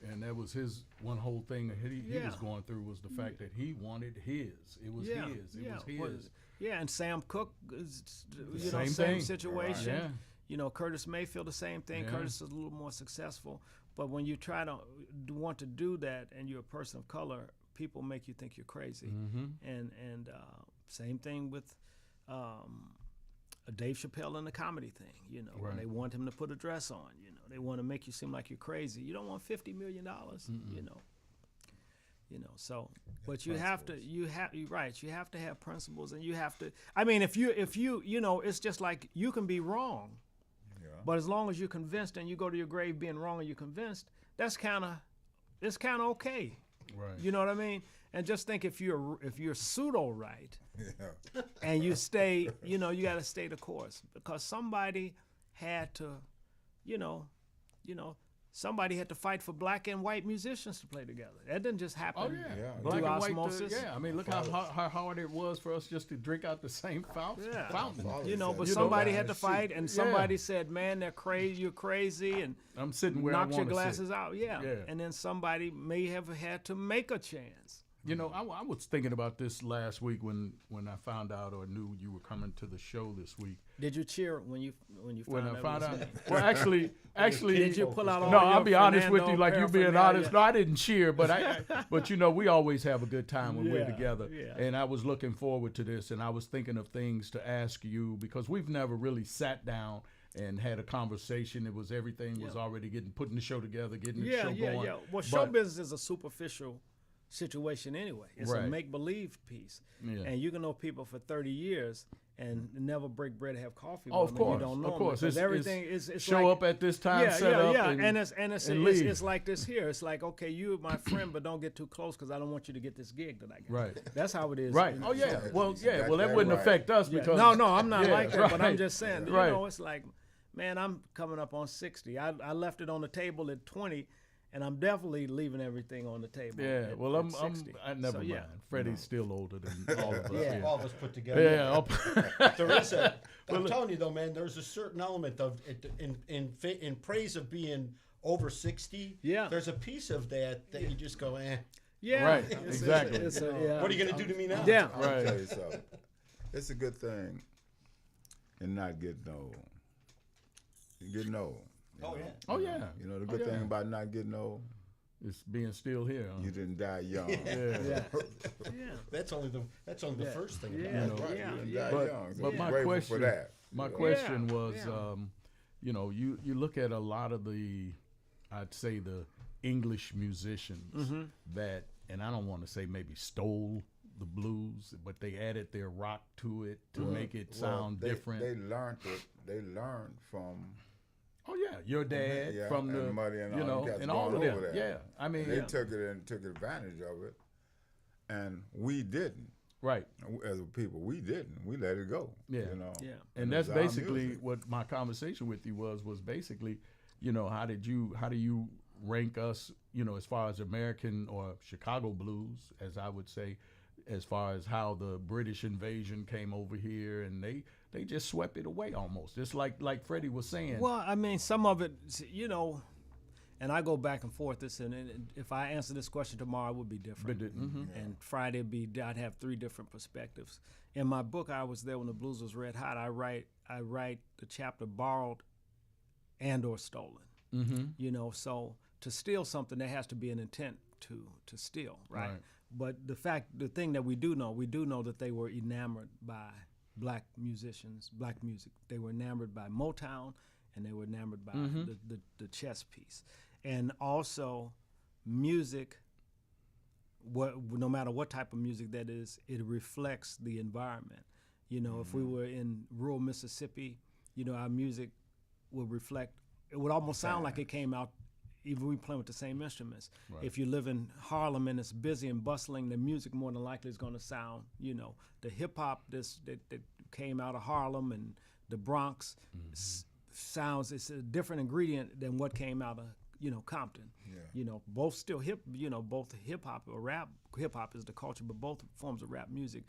and that was his one whole thing that he was going through was the fact that he wanted his. It was his. It was his. Yeah, and Sam Cooke, you know, Same same thing. situation. Right. Yeah. You know, Curtis Mayfield, the same thing. Yeah. Curtis is a little more successful. But when you try to want to do that and you're a person of color, people make you think you're crazy. Mm-hmm. And same thing with Dave Chappelle and the comedy thing. You know, Right. when they want him to put a dress on. You know, they want to make you seem like you're crazy. You don't want $50 million. You know. You know, so, but you have to, you're right. You have to have principles, and you have to. I mean, if you, you know, it's just like you can be wrong, but as long as you're convinced and you go to your grave being wrong and you're convinced, it's kind of okay. Right. You know what I mean? And just think if you're pseudo right, and you stay, you know, you got to stay the course because somebody had to, you know. Somebody had to fight for black and white musicians to play together. That didn't just happen. Oh yeah, Yeah. black through and white. osmosis. I mean, look how hard it was for us just to drink out the same fountain. You know, but You know, somebody man, had to shoot. fight, and somebody said, "Man, they're crazy. You're crazy," and I'm sitting where I knocked your want to glasses sit. out. Yeah. And then somebody may have had to make a chance. You know, I was thinking about this last week when I found out or knew you were coming to the show this week. Did you cheer when you found out? out? Well, actually, Did you pull out all no, your I'll be honest with you, Fernando like you being paraphernalia? honest. No, I didn't cheer, but you know, we always have a good time when we're Yeah, together. yeah. And I was looking forward to this, and I was thinking of things to ask you because we've never really sat down and had a conversation. It was everything was already putting the show together, getting the show going. Yeah. Well, show business is a superficial situation anyway. It's a Right. make-believe piece. Yeah. And you can know people for 30 years and never break bread and have coffee Oh, with of them. course, You don't know of them course. because It's everything is show like, up at this time, set up, and leave. it's like this here. It's like, okay, you're my friend, but don't get too close because I don't want you to get this gig that I got. Right. That's how it is. Right. in Oh the yeah. show. Well, Got Well, that that wouldn't right. affect us Yeah. because No, I'm not Yeah, like that, but I'm right. just saying, Right. you know, it's like, man, I'm coming up on 60. I left it on the table at 20, and I'm definitely leaving everything on the table. Yeah. at, Well, at I'm 60. never So, yeah. mind. Freddie's still older than all of us. Yeah, Yeah. all of us put together. Yeah. There is I'm telling you though, man. There's a certain element of in praise of being over 60. Yeah. There's a piece of that you just go, eh. Yeah, Right, it's- exactly. yeah. What are you gonna do to me now? Yeah. I'll Right. tell you something. It's a good thing in not getting old. You're getting old. Oh yeah. Oh yeah. You know the good thing about not getting old? It's being still here. Huh? You didn't die young. Yeah. Yeah. That's only the first thing. Yeah. About it. Right, Yeah, you didn't yeah. die young. So But be my grateful question, for that. my question was, yeah. you know, you look at a lot of the, I'd say the English musicians that, and I don't want to say maybe stole the blues, but they added their rock to it to make it sound different. They learned it. They learned from Oh yeah, your dad yeah, from the and Muddy and you all know them cats and all of going them. over there. Yeah, I mean, they took it and took advantage of it, and we didn't. right. As a people, we didn't. We let it go. Yeah. You know. Yeah. And it's that's our basically music. what my conversation with you was basically, you know, how do you rank us, you know, as far as American or Chicago blues, as I would say, as far as how the British invasion came over here and they just swept it away almost. Just like Freddie was saying. Well, I mean, some of it, you know, And I go back and forth. And if I answer this question tomorrow, it would be different. And Friday I'd have 3 different perspectives. In my book, I Was There When the Blues Was Red Hot. I write the chapter borrowed and or stolen. You know, so to steal something, there has to be an intent to steal, right? But the thing that we do know that they were enamored by black musicians, black music. They were enamored by Motown, and they were enamored by the chess piece. And also music, no matter what type of music that is, it reflects the environment. You know, if we were in rural Mississippi, you know, our music would reflect, it would almost sound like it came out, even we playing with the same instruments. If you live in Harlem and it's busy and bustling, the music more than likely is going to sound, you know, the hip hop that came out of Harlem and the Bronx sounds, it's a different ingredient than what came out of, you know, Compton. You know, both still hip, you know, both hip hop or rap. Hip hop is the culture, but both forms of rap music,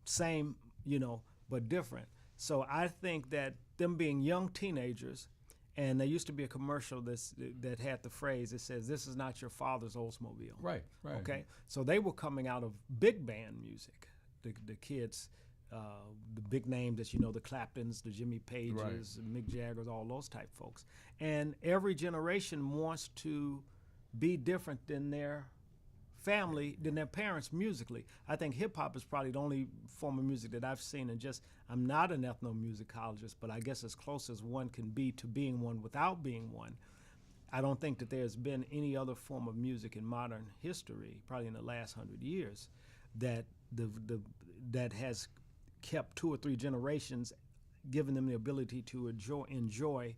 same, you know, but different. So I think that them being young teenagers, and there used to be a commercial that had the phrase, it says, "This is not your father's Oldsmobile." Right. Okay, so they were coming out of big band music, the kids, the big names that you know, the Claptons, the Jimmy Pages, Mick Jaggers, all those type folks. And every generation wants to be different than their family, than their parents musically. I think hip hop is probably the only form of music that I've seen, and I'm not an ethnomusicologist, but I guess as close as one can be to being one without being one. I don't think that there's been any other form of music in modern history, probably in the last 100 years, that that has kept 2 or 3 generations, giving them the ability to enjoy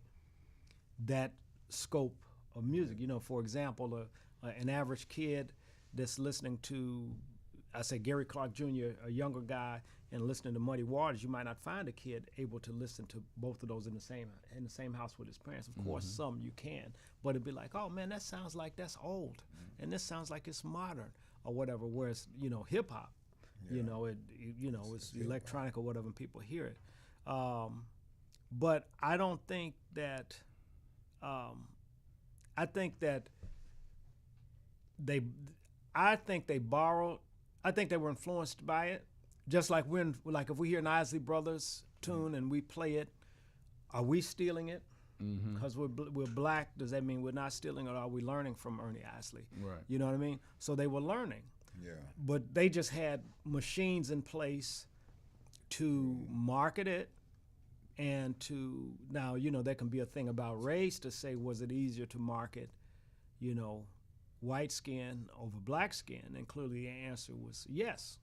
that scope of music. You know, for example, an average kid that's listening to, I say Gary Clark Jr., a younger guy, and listening to Muddy Waters, you might not find a kid able to listen to both of those in the same house with his parents. Of course, some you can, but it'd be like, oh man, that sounds like that's old, and this sounds like it's modern or whatever. Whereas, you know, hip hop, you know, it's electronic or whatever, and people hear it. But I don't think that. I think they borrowed. I think they were influenced by it. Just like if we hear an Isley Brothers tune and we play it, are we stealing it? Because we're black, does that mean we're not stealing, or are we learning from Ernie Isley? Right. You know what I mean? So they were learning. Yeah. But they just had machines in place to market it, and to, now, you know, there can be a thing about race to say, was it easier to market, you know, white skin over black skin? And clearly the answer was yes.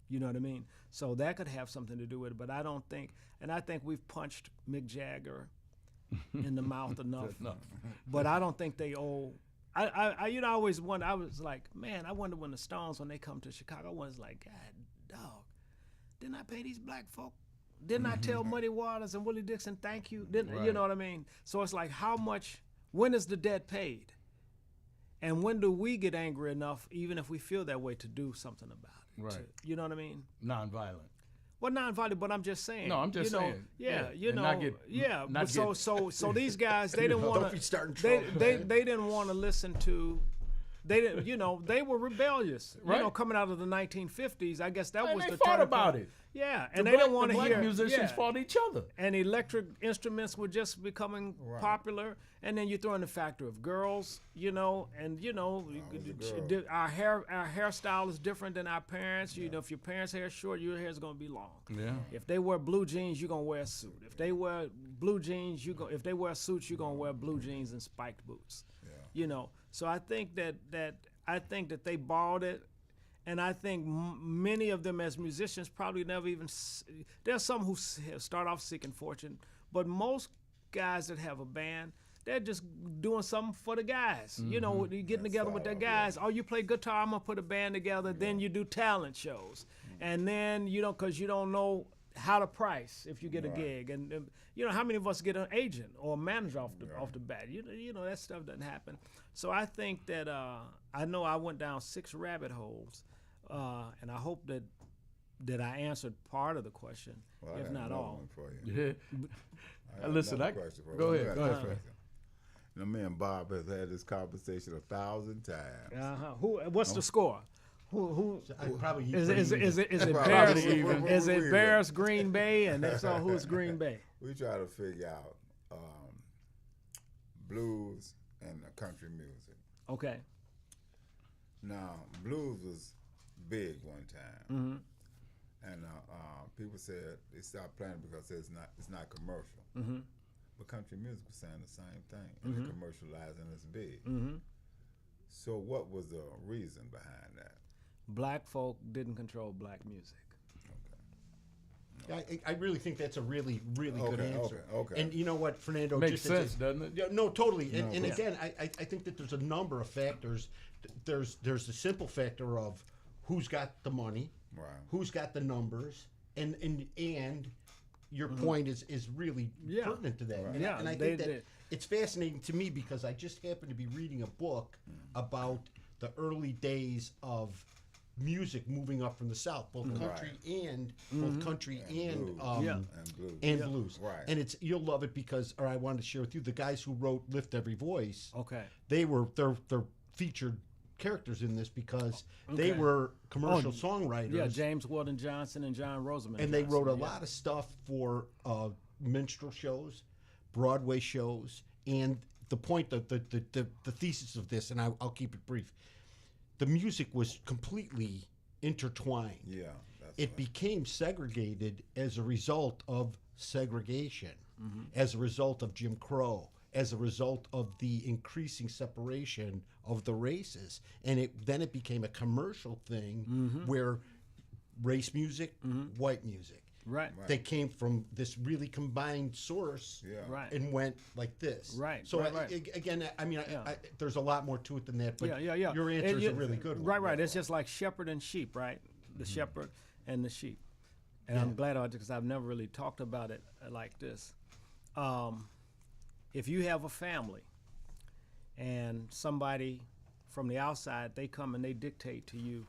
You know what I mean? So that could have something to do with it, but I don't think, and I think we've punched Mick Jagger in the mouth enough. But I don't think they owe, I always wonder, I was like, man, I wonder when the Stones, when they come to Chicago, I was like, God, dog, didn't I pay these black folk? Didn't I tell Muddy Waters and Willie Dixon thank you? You know what I mean? So it's like, how much, when is the debt paid? And when do we get angry enough, even if we feel that way, to do something about it? Right. You know what I mean? Nonviolent. Well, nonviolent, but I'm just saying. No, I'm just saying. Yeah, you and know. So these guys, they didn't want to. They didn't want to listen to. They didn't, you know, they were rebellious. Right. You know, coming out of the 1950s, I guess that was the. They fought about it. Yeah, and they didn't want to hear. Black musicians fought each other. And electric instruments were just becoming popular, and then you throw in the factor of girls, you know, and you know, our hairstyle is different than our parents. You know, if your parents' hair is short, your hair is going to be long. Yeah. If they wear blue jeans, you're gonna wear a suit. If they wear blue jeans, if they wear suits, you're gonna wear blue jeans and spiked boots. Yeah. You know, so I think that they borrowed it. And I think many of them as musicians probably never even, there's some who start off seeking fortune, but most guys that have a band, they're just doing something for the guys. You know, you're getting together with their guys. Oh, you play guitar, I'm gonna put a band together. Then you do talent shows. And then, you know, because you don't know how to price if you get a gig. And you know, how many of us get an agent or a manager off the bat? You know, that stuff doesn't happen. So I think that, I know I went down 6 rabbit holes. And I hope that I answered part of the question, if not all. One for you. Listen, go ahead, Fred. Me and Bob has had this conversation 1,000 times. What's the score? Who Probably is it Probably Bears? even. Is it Bears Green Bay? And if so, who's Green Bay? We try to figure out blues and country music. Okay. Now, blues was big one time, and people said they stopped playing because it's not commercial. But country music was saying the same thing, and they commercialized and it's big. So, what was the reason behind that? Black folk didn't control black music. I really think that's a really, really good answer. Okay. And you know what, Fernando? Makes sense, doesn't it? Yeah, no, totally. And again, I think that there's a number of factors. There's the simple factor of who's got the money, Right. who's got the numbers, and your point is really pertinent to that. Right. And, Yeah, and I think that it's fascinating to me because I just happened to be reading a book about the early days of music moving up from the South, both country and both country and blues. Right. And you'll love it because, or I wanted to share with you, the guys who wrote "Lift Every Voice," Okay. they're featured characters in this because they were commercial songwriters. Yeah, James Weldon Johnson and John Rosamond. And they wrote a lot of stuff for minstrel shows, Broadway shows, and the point that the thesis of this, and I'll keep it brief. The music was completely intertwined. Yeah. It became segregated as a result of segregation, as a result of Jim Crow, as a result of the increasing separation of the races. And then it became a commercial thing where race music, white music. Right. They came from this really combined source Right. and went like this. Right, So right. again, I mean, there's a lot more to it than that. But Yeah. your answer is a really good one. Right. It's just like shepherd and sheep, right? The shepherd and the sheep. And I'm glad about it because I've never really talked about it like this. If you have a family and somebody from the outside, they come and they dictate to you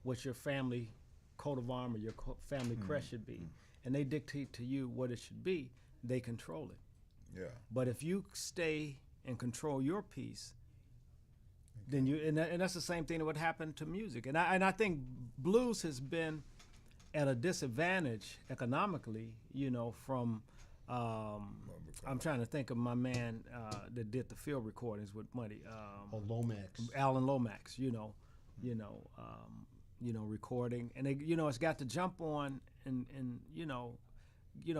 what your family coat of armor, your family crest should be, and they dictate to you what it should be, they control it. Yeah. But if you stay and control your piece, then and that's the same thing that would happen to music. And I think blues has been at a disadvantage economically, from I'm trying to think of my man that did the field recordings with Muddy. Lomax. Alan Lomax, recording, and they, it's got the jump on and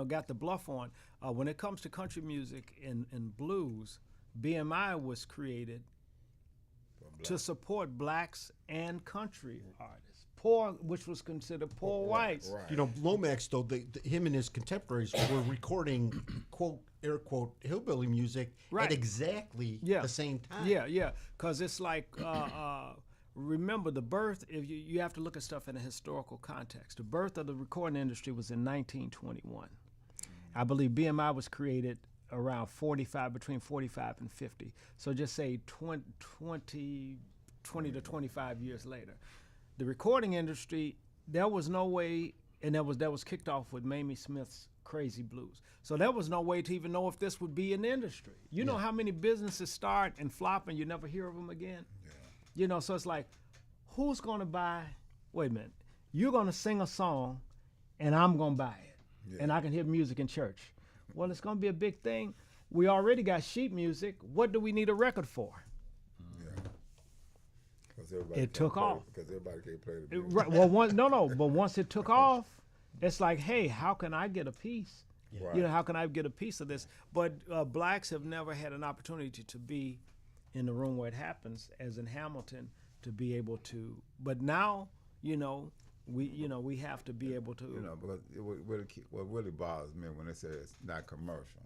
got the bluff on. When it comes to country music and blues, BMI was created to support blacks and country artists, which was considered poor whites. Right. Lomax, though, him and his contemporaries were recording, quote, air quote, hillbilly music at exactly the same time. Yeah, because it's like, remember the birth, if you have to look at stuff in a historical context. The birth of the recording industry was in 1921. I believe BMI was created around between 45 and 50. So just say 20 to 25 years later. The recording industry, there was no way, and that was kicked off with Mamie Smith's Crazy Blues. So there was no way to even know if this would be an industry. You know how many businesses start and flop and you never hear of them again? So it's like, who's going to buy, wait a minute, you're going to sing a song and I'm going to buy it. And I can hear music in church. Well, it's going to be a big thing. We already got sheet music. What do we need a record for? It took off. Because everybody can't play the music. Right. Well, but once it took off, it's like, hey, how can I get a piece? Right. How can I get a piece of this? But blacks have never had an opportunity to be in the room where it happens, as in Hamilton, to be able to. But now, we have to be able to. Because what really bothers me when they say it's not commercial.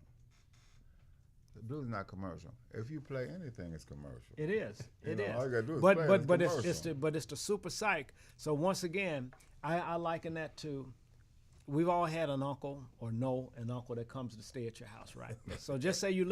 The blues is not commercial. If you play anything, it's commercial. It is. It is. All you gotta do is but play but it. it's the super psych. So once again, I liken that to. We've all had an uncle or know an uncle that comes to stay at your house, right? So just say you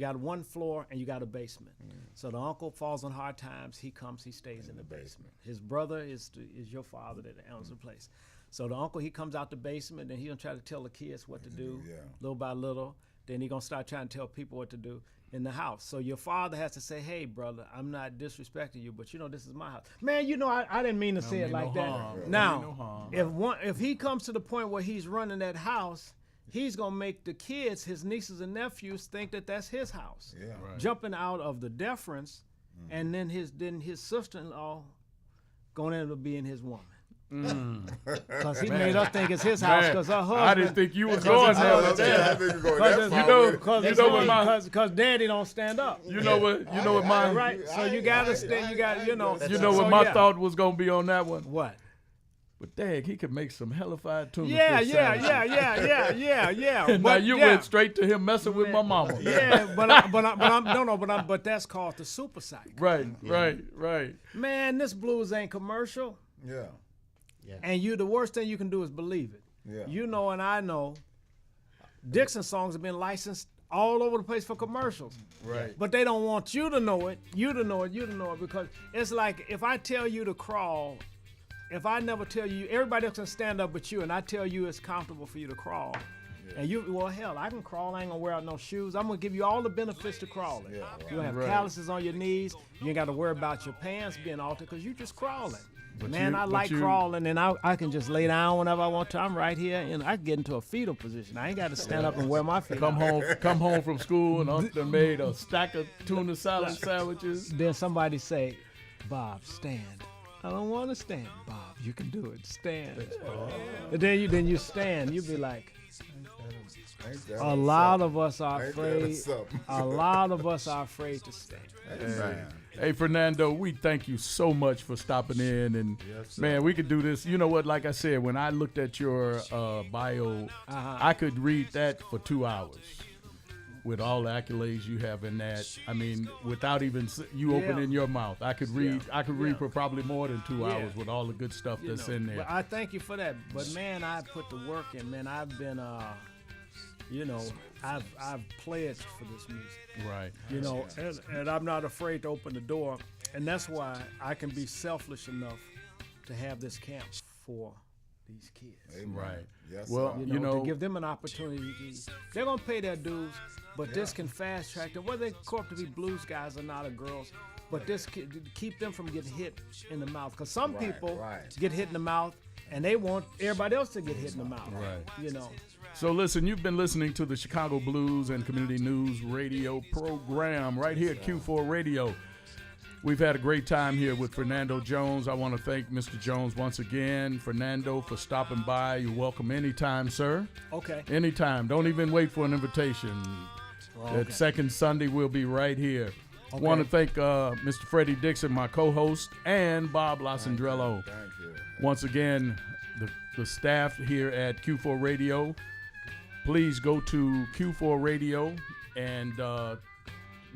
got one floor and you got a basement. So the uncle falls on hard times. He comes, he stays in the basement. His brother is your father that owns the place. So the uncle, he comes out the basement and he'll try to tell the kids what to do, little by little. then he's going to start trying to tell people what to do in the house. So your father has to say, hey, brother, I'm not disrespecting you, but this is my house. Man, I didn't mean to say it like that. Now, if he comes to the point where he's running that house, he's going to make the kids, his nieces and nephews, think that that's his house. Yeah. Right. Jumping out of the deference, and then his sister-in-law going to end up being his woman. Because he made us think it's his house because her husband. I didn't think you was going there with that. Because daddy don't stand up. You know what my right. So you gotta stand. You know what my thought was gonna be on that one. What? But dang, he could make some hellified tuna Yeah. Now you went straight to him messing with my mama. Yeah, but that's called the super cycle. Right. Man, this blues ain't commercial. Yeah. And the worst thing you can do is believe it. Yeah. You know, and I know, Dixon songs have been licensed all over the place for commercials. Right. But they don't want you to know it, because it's like if I tell you to crawl, if I never tell you, everybody else can stand up but you, and I tell you it's comfortable for you to crawl. Yeah. And hell, I can crawl. I ain't gonna wear out no shoes. I'm gonna give you all the benefits to crawling. Yeah, right. You don't have calluses on your knees. You ain't got to worry about your pants being altered because you just crawling. I like crawling, and I can just lay down whenever I want to. I'm right here, and I can get into a fetal position. I ain't got to stand up and wear my feet. Come home from school, and Uncle made a stack of tuna salad sandwiches. Then somebody say, Bob, stand. I don't want to stand. Bob, you can do it. Stand. And then you stand. You be like, a lot of us are afraid. A lot of us are afraid to stand. Hey, Fernando, we thank you so much for stopping in. And, man, we could do this. You know what? Like I said, when I looked at your bio, I could read that for 2 hours with all the accolades you have in that. I mean, without even you opening your mouth. I could read for probably more than 2 hours with all the good stuff that's in there. But I thank you for that. But, man, I put the work in. Man, I've been I've pledged for this music. Right. And I'm not afraid to open the door. And that's why I can be selfish enough to have this camp for these kids. Amen. Right. Yes, well, to give them an opportunity. They're going to pay their dues, but this can fast track them. Whether they grow up to be blues guys or not, or girls, but this can keep them from getting hit in the mouth. Because some people get hit in the mouth, and they want everybody else to get hit in the mouth. Right. So listen, you've been listening to the Chicago Blues and Community News Radio program right here at Q4 Radio. We've had a great time here with Fernando Jones. I want to thank Mr. Jones once again. Fernando, for stopping by. You're welcome anytime, sir. Okay. Anytime. Don't even wait for an invitation. That second Sunday, we'll be right here. I want to thank Mr. Freddy Dixon, my co-host, and Bob Lasandrello. Thank you. Once again, the staff here at Q4 Radio, please go to Q4 Radio and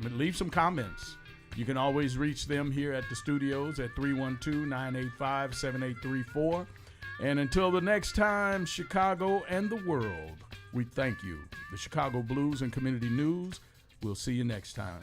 leave some comments. You can always reach them here at the studios at 312-985-7834. And until the next time, Chicago and the world, we thank you. The Chicago Blues and Community News, we'll see you next time.